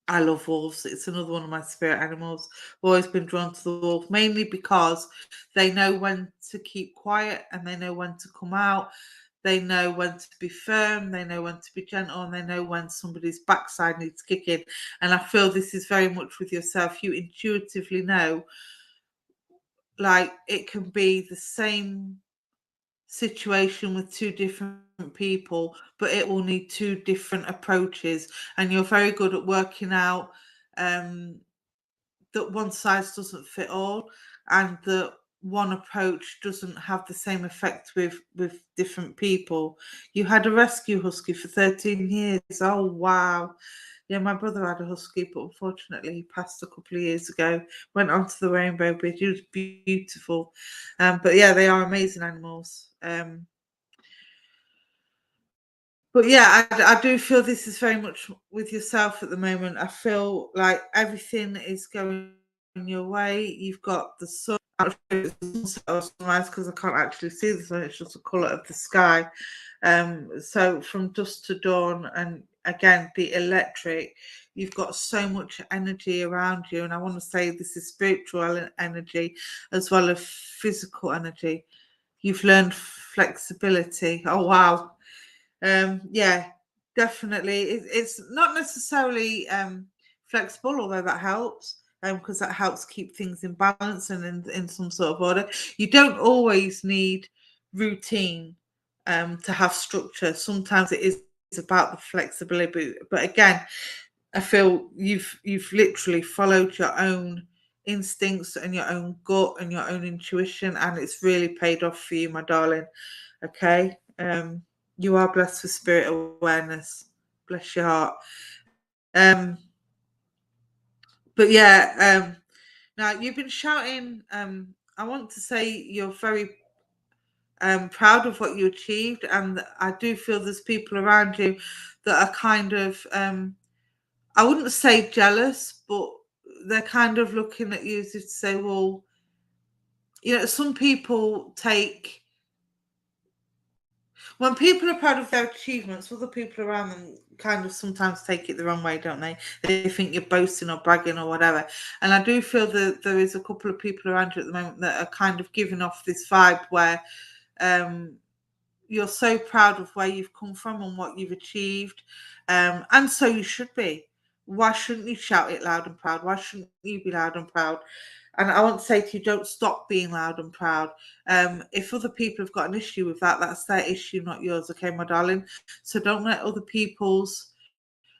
I love wolves. It's another one of my spirit animals. I've always been drawn to the wolf, mainly because they know when to keep quiet and they know when to come out. They know when to be firm, they know when to be gentle, and they know when somebody's backside needs kicking. And I feel this is very much with yourself. You intuitively know, like, it can be the same situation with two different people, but it will need two different approaches. And you're very good at working out that one size doesn't fit all, and that one approach doesn't have the same effect with different people. You had a rescue husky for 13 years. Oh wow. Yeah, my brother had a husky, but unfortunately he passed a couple of years ago. Went onto the Rainbow Bridge. He was beautiful. But yeah, they are amazing animals. But yeah, I do feel this is very much with yourself at the moment. I feel like everything is going your way. You've got the sun. I don't know if it's sunset or sunrise because I can't actually see the sun. It's just the colour of the sky. So from dusk to dawn, and again the electric. You've got so much energy around you, and I want to say this is spiritual energy as well as physical energy. You've learned flexibility. Oh wow. Yeah, definitely. It's not necessarily flexible, although that helps because that helps keep things in balance and in some sort of order. You don't always need routine to have structure. Sometimes it is about the flexibility, but again, I feel you've literally followed your own instincts and your own gut and your own intuition, and it's really paid off for you, my darling. Okay. You are blessed with spirit awareness. Bless your heart. Um, but yeah, now you've been shouting. I want to say you're very proud of what you achieved, and I do feel there's people around you that are kind of I wouldn't say jealous, but they're kind of looking at you as if to say, well, some people take when people are proud of their achievements, other people around them kind of sometimes take it the wrong way, don't they? They think you're boasting or bragging or whatever. And I do feel that there is a couple of people around you at the moment that are kind of giving off this vibe where um, you're so proud of where you've come from and what you've achieved. And so you should be. Why shouldn't you shout it loud and proud? Why shouldn't you be loud and proud? And I want to say to you, don't stop being loud and proud. If other people have got an issue with that, that's their issue, not yours, okay, my darling? So don't let other people's,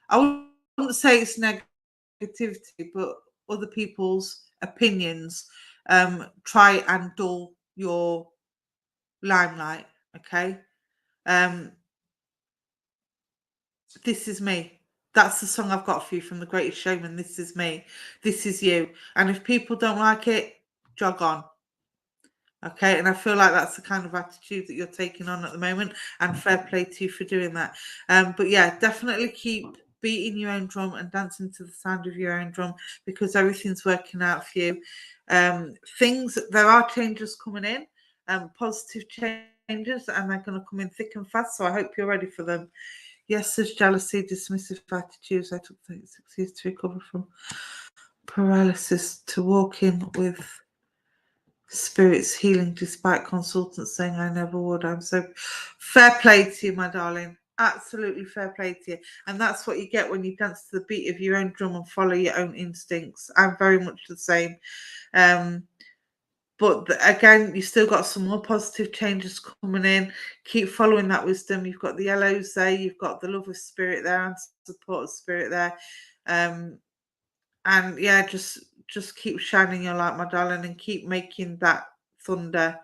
I wouldn't say it's negativity, but other people's opinions try and dull your limelight, okay? Um, This is me. That's the song I've got for you from The Greatest Showman. This is me. This is you. And if people don't like it, jog on. Okay, and I feel like that's the kind of attitude that you're taking on at the moment, and fair play to you for doing that. But yeah, definitely keep beating your own drum and dancing to the sound of your own drum because everything's working out for you. There are changes coming in, positive changes, and they're going to come in thick and fast. So I hope you're ready for them. Yes, there's jealousy, dismissive attitudes. I took 36 years to recover from paralysis to walk in with spirits healing despite consultants saying I never would. I'm so fair play to you, my darling. Absolutely fair play to you. And that's what you get when you dance to the beat of your own drum and follow your own instincts. I'm very much the same. But again, you've still got some more positive changes coming in. Keep following that wisdom. You've got the yellows there. You've got the love of spirit there and support of spirit there. And yeah, just keep shining your light, my darling, and keep making that thunder.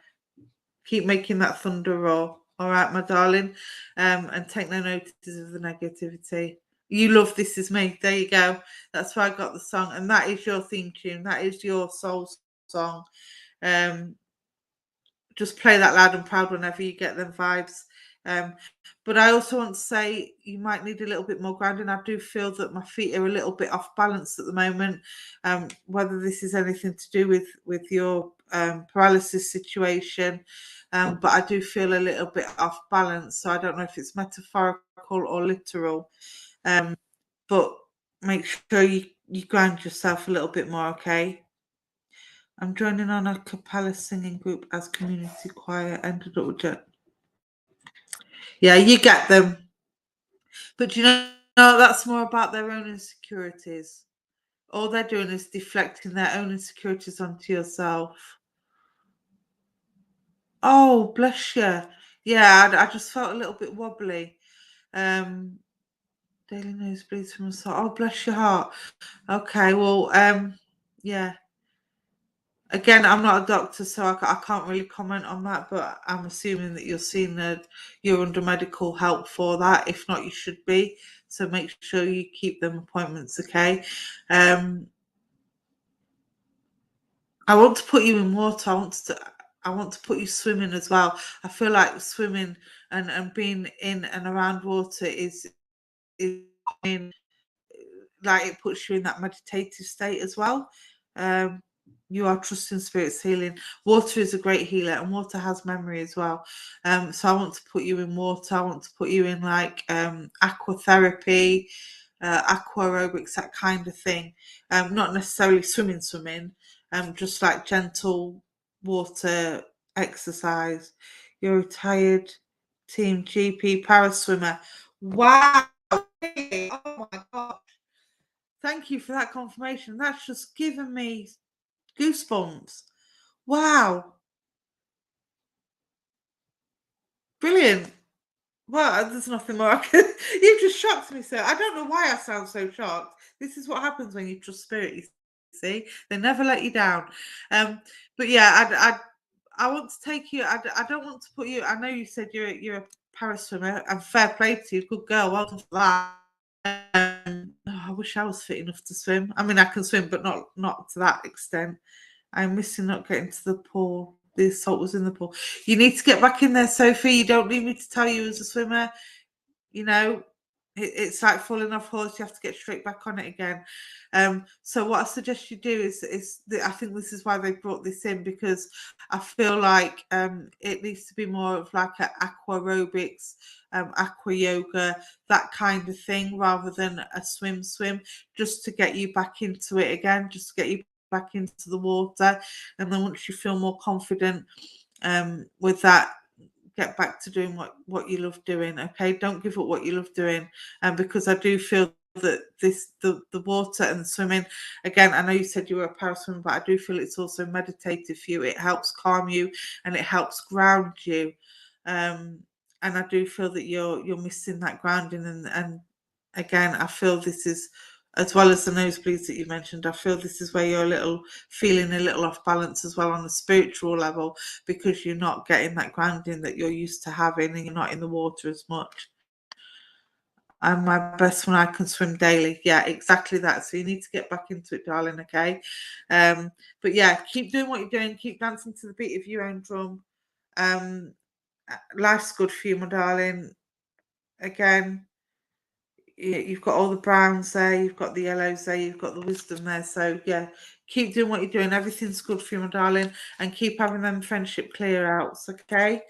Keep making that thunder roar. All right, my darling. And take no notice of the negativity. You love This Is Me. There you go. That's why I got the song. And that is your theme tune. That is your soul song. just play that loud and proud whenever you get them vibes. Um, but I also want to say you might need a little bit more grounding. I do feel that my feet are a little bit off balance at the moment. Whether this is anything to do with your paralysis situation, but I do feel a little bit off balance. So I don't know if it's metaphorical or literal. But make sure you ground yourself a little bit more, okay? I'm joining on a cappella singing group as community choir. Ended up with it. Yeah, you get them. But you know, that's more about their own insecurities. All they're doing is deflecting their own insecurities onto yourself. Oh, bless you. Yeah, I just felt a little bit wobbly. Daily nosebleeds from a sore. Oh, bless your heart. Okay, well, yeah. Again, I'm not a doctor, so I can't really comment on that, but I'm assuming that you're seeing that you're under medical help for that. If not, you should be. So make sure you keep them appointments, okay? I want to put you in water. I want to put you swimming as well. I feel like swimming and being in and around water is in, like it puts you in that meditative state as well. Um, you are trusting spirits healing. Water is a great healer, and water has memory as well. So I want to put you in water. I want to put you in like aqua therapy, aqua aerobics, that kind of thing. Not necessarily swimming, just like gentle water exercise. You're a retired team GP para swimmer. Wow. Oh my god. Thank you for that confirmation. That's just given me goosebumps. Wow. Brilliant. Well, there's nothing more I can. You've just shocked me, sir. I don't know why I sound so shocked. This is what happens when you trust spirit, you see. They never let you down. But yeah, I want to take you. I don't want to put you. I know you said you're a para swimmer, and fair play to you. Good girl. Well done for that. I wish I was fit enough to swim. I mean, I can swim, but not to that extent. I'm missing not getting to the pool. The salt was in the pool. You need to get back in there, Sophie. You don't need me to tell you as a swimmer. You know, it's like falling off horse. You have to get straight back on it again. So what I suggest you do is I think this is why they brought this in, because I feel like it needs to be more of like an aqua aerobics, aqua yoga, that kind of thing, rather than a swim, just to get you back into it again, just to get you back into the water. And then once you feel more confident with that, get back to doing what you love doing. Okay, don't give up what you love doing. And because I do feel that the water and the swimming, again, I know you said you were a para swimmer, but I do feel it's also meditative for you. It helps calm you and it helps ground you. And I do feel that you're missing that grounding. And again, I feel this is, as well as the nosebleeds that you mentioned, I feel this is where you're feeling a little off balance as well on a spiritual level, because you're not getting that grounding that you're used to having, and you're not in the water as much. I'm my best when I can swim daily. Yeah, exactly that. So you need to get back into it, darling, okay? But yeah, keep doing what you're doing. Keep dancing to the beat of your own drum. Life's good for you, my darling. Again, you've got all the browns there, you've got the yellows there, you've got the wisdom there. So yeah, keep doing what you're doing. Everything's good for you, my darling, and keep having them friendship clear outs, okay?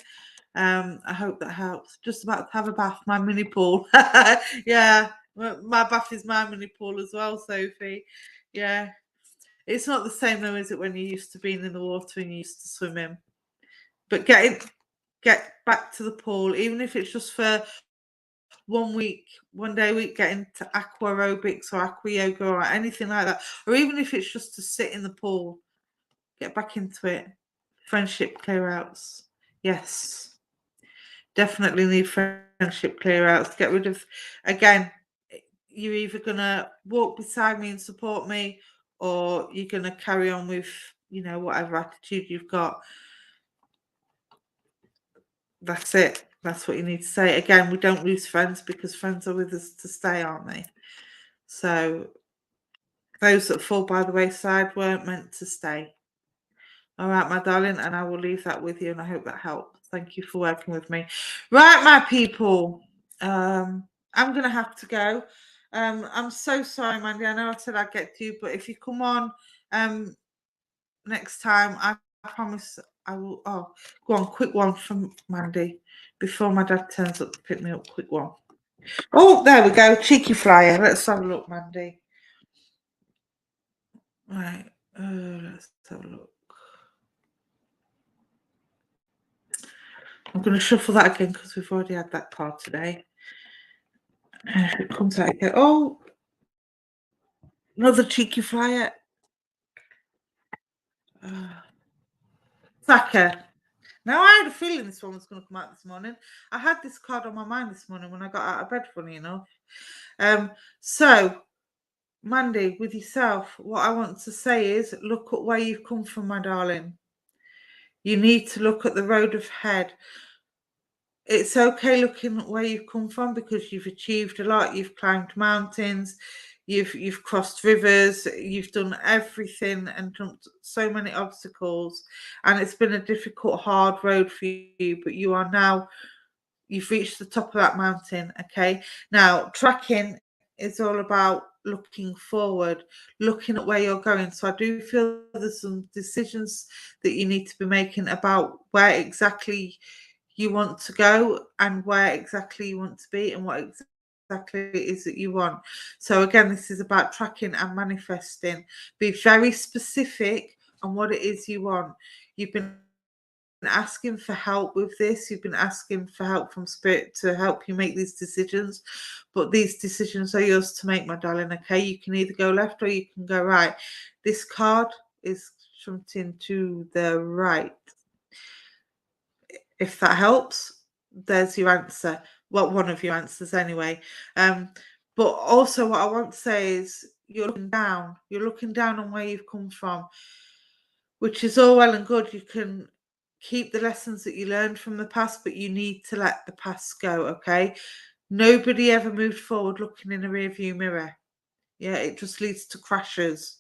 I hope that helps. Just about to have a bath, my mini pool. Yeah, my bath is my mini pool as well, Sophie. Yeah, it's not the same though, is it, when you're used to being in the water and you're used to swimming? But get back to the pool, even if it's just for 1 day a week, get into aqua aerobics or aqua yoga or anything like that, or even if it's just to sit in the pool, get back into it. Friendship clear outs. Yes, definitely need friendship clear outs. Get rid of, again, you're either gonna walk beside me and support me, or you're gonna carry on with, whatever attitude you've got. That's it. That's what you need to say. Again, we don't lose friends, because friends are with us to stay, aren't they? So those that fall by the wayside weren't meant to stay. All right, my darling, and I will leave that with you, and I hope that helps. Thank you for working with me. Right, my people. I'm gonna have to go. I'm so sorry, Mandy. I know I said I'd get to you, but if you come on next time, I promise I will. Oh, go on, quick one from Mandy before my dad turns up to pick me up. Quick one. Oh, there we go. Cheeky flyer. Let's have a look, Mandy. Right. Let's have a look. I'm going to shuffle that again because we've already had that card today. It comes out again. Oh, another cheeky flyer. Saka. Now, I had a feeling this one was going to come out this morning. I had this card on my mind this morning when I got out of bed, funny enough. So, Mandy, with yourself, what I want to say is look at where you've come from, my darling. You need to look at the road ahead. It's okay looking at where you've come from because you've achieved a lot. You've climbed mountains, you've crossed rivers, you've done everything and jumped so many obstacles, and it's been a difficult, hard road for you. But you've reached the top of that mountain. Okay, now tracking is all about looking forward, looking at where you're going. So I do feel there's some decisions that you need to be making about where exactly you want to go and where exactly you want to be and what exactly it is that you want. So again, this is about tracking and manifesting. Be very specific on what it is you want. You've been asking for help with this. You've been asking for help from spirit to help you make these decisions, but these decisions are yours to make, my darling. Okay, you can either go left or you can go right. This card is something to the right. If that helps, there's your answer. Well, one of your answers anyway. But also what I want to say is you're looking down. You're looking down on where you've come from, which is all well and good. You can keep the lessons that you learned from the past, but you need to let the past go, okay? Nobody ever moved forward looking in a rearview mirror. Yeah, it just leads to crashes.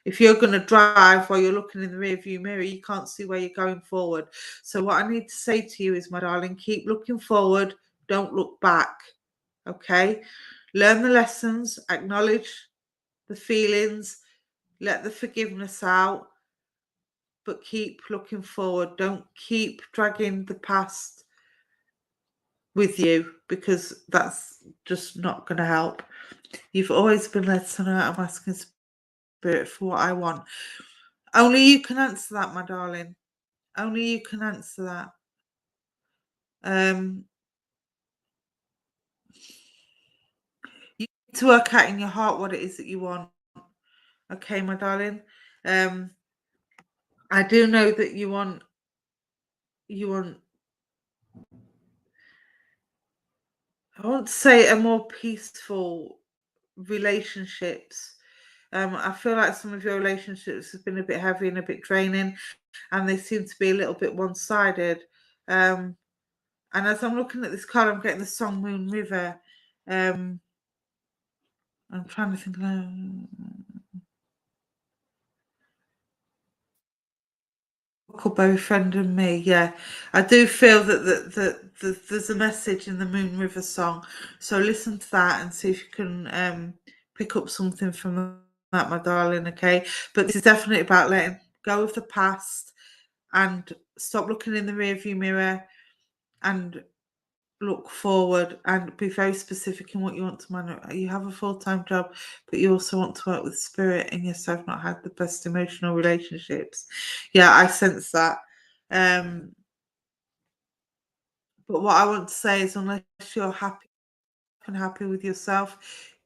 If you're going to drive while you're looking in the rearview mirror, you can't see where you're going forward. So what I need to say to you is, my darling, keep looking forward. Don't look back. Okay? Learn the lessons, acknowledge the feelings, let the forgiveness out, but keep looking forward. Don't keep dragging the past with you because that's just not going to help. You've always been led to know I'm asking spirit for what I want. Only you can answer that, my darling. Only you can answer that. You need to work out in your heart what it is that you want. Okay, my darling. I do know that you want I want to say a more peaceful relationships. I feel like some of your relationships have been a bit heavy and a bit draining, and they seem to be a little bit one-sided. And as I'm looking at this card, I'm getting the song Moon River. I'm trying to think. Huckleberry Friend and Me. Yeah, I do feel that there's a message in the Moon River song. So listen to that and see if you can pick up something from that, my darling. Okay, but this is definitely about letting go of the past and stop looking in the rearview mirror and look forward and be very specific in what you want to manage. You have a full-time job, but you also want to work with spirit, and yes, I've not had the best emotional relationships. Yeah, I sense that. But what I want to say is unless you're happy and happy with yourself,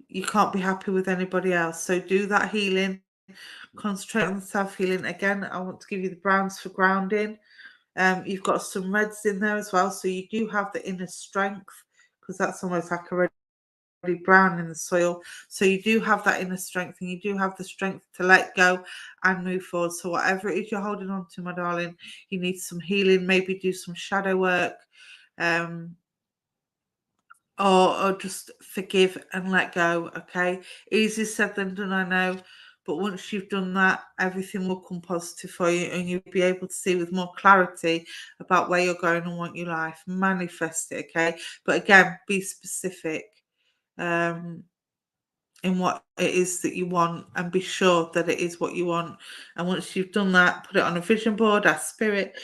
you can't be happy with anybody else. So do that healing, concentrate on the self-healing. Again, I want to give you the browns for grounding. You've got some reds in there as well, so you do have the inner strength because that's almost like a red brown in the soil. So you do have that inner strength and you do have the strength to let go and move forward. So whatever it is you're holding on to, my darling, you need some healing, maybe do some shadow work, or just forgive and let go. Okay, easier said than done, I know, But once you've done that, everything will come positive for you, and you'll be able to see with more clarity about where you're going and want your life. Manifest it, okay? But again, be specific in what it is that you want, and be sure that it is what you want. And once you've done that, put it on a vision board, ask spirit,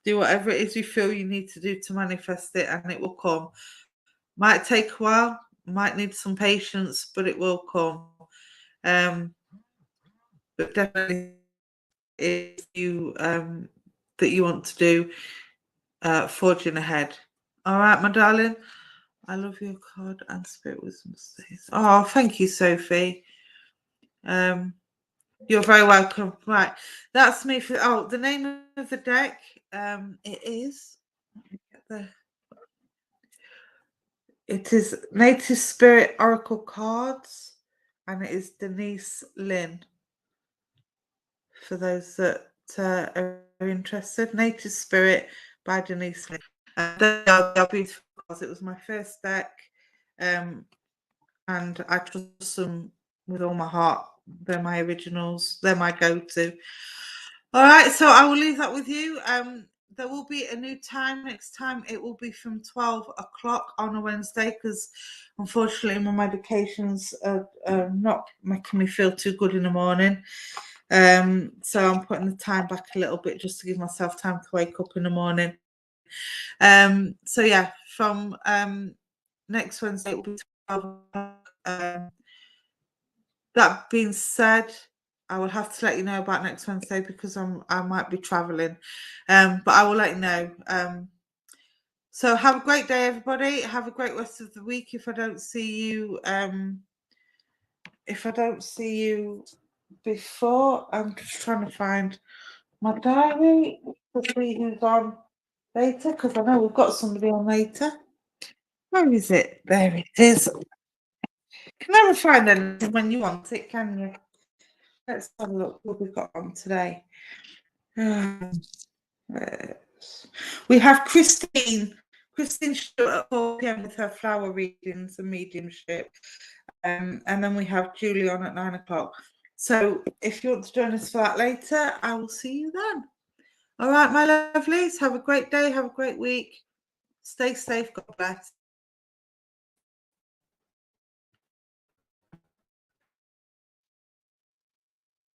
do whatever it is you feel you need to do to manifest it, and it will come. Might take a while, might need some patience, but it will come. But definitely if you that you want to do, forging ahead. All right, my darling. I love your card and spirit wisdom stays. Oh, thank you, Sophie. You're very welcome. Right, that's me for. Oh, the name of the deck. It is. Let me get the. It is Native Spirit Oracle Cards, and it is Denise Lynn. For those that are interested, Native Spirit by Denise Lynn. They are beautiful cards. It was my first deck, and I trust them with all my heart. They're my originals. They're my go-to. All right, so I will leave that with you. There will be a new time next time. It will be from 12 o'clock on a Wednesday, because unfortunately my medications are not making me feel too good in the morning. So I'm putting the time back a little bit just to give myself time to wake up in the morning. So yeah, from next Wednesday it will be 12 o'clock. That being said, I will have to let you know about next Wednesday, because I might be traveling, but I will let you know. So have a great day, everybody. Have a great rest of the week. If I don't see you, before, I'm just trying to find my diary to see who's on later, because I know we've got somebody on later. Where is it? There it is. Can never find anything when you want it, can you? Let's have a look what we've got on today. We have Christine Shaw at 4 p.m. with her flower readings and mediumship. And then we have Julie on at 9 o'clock. So if you want to join us for that later, I will see you then. All right, my lovelies, have a great day, have a great week. Stay safe, God bless.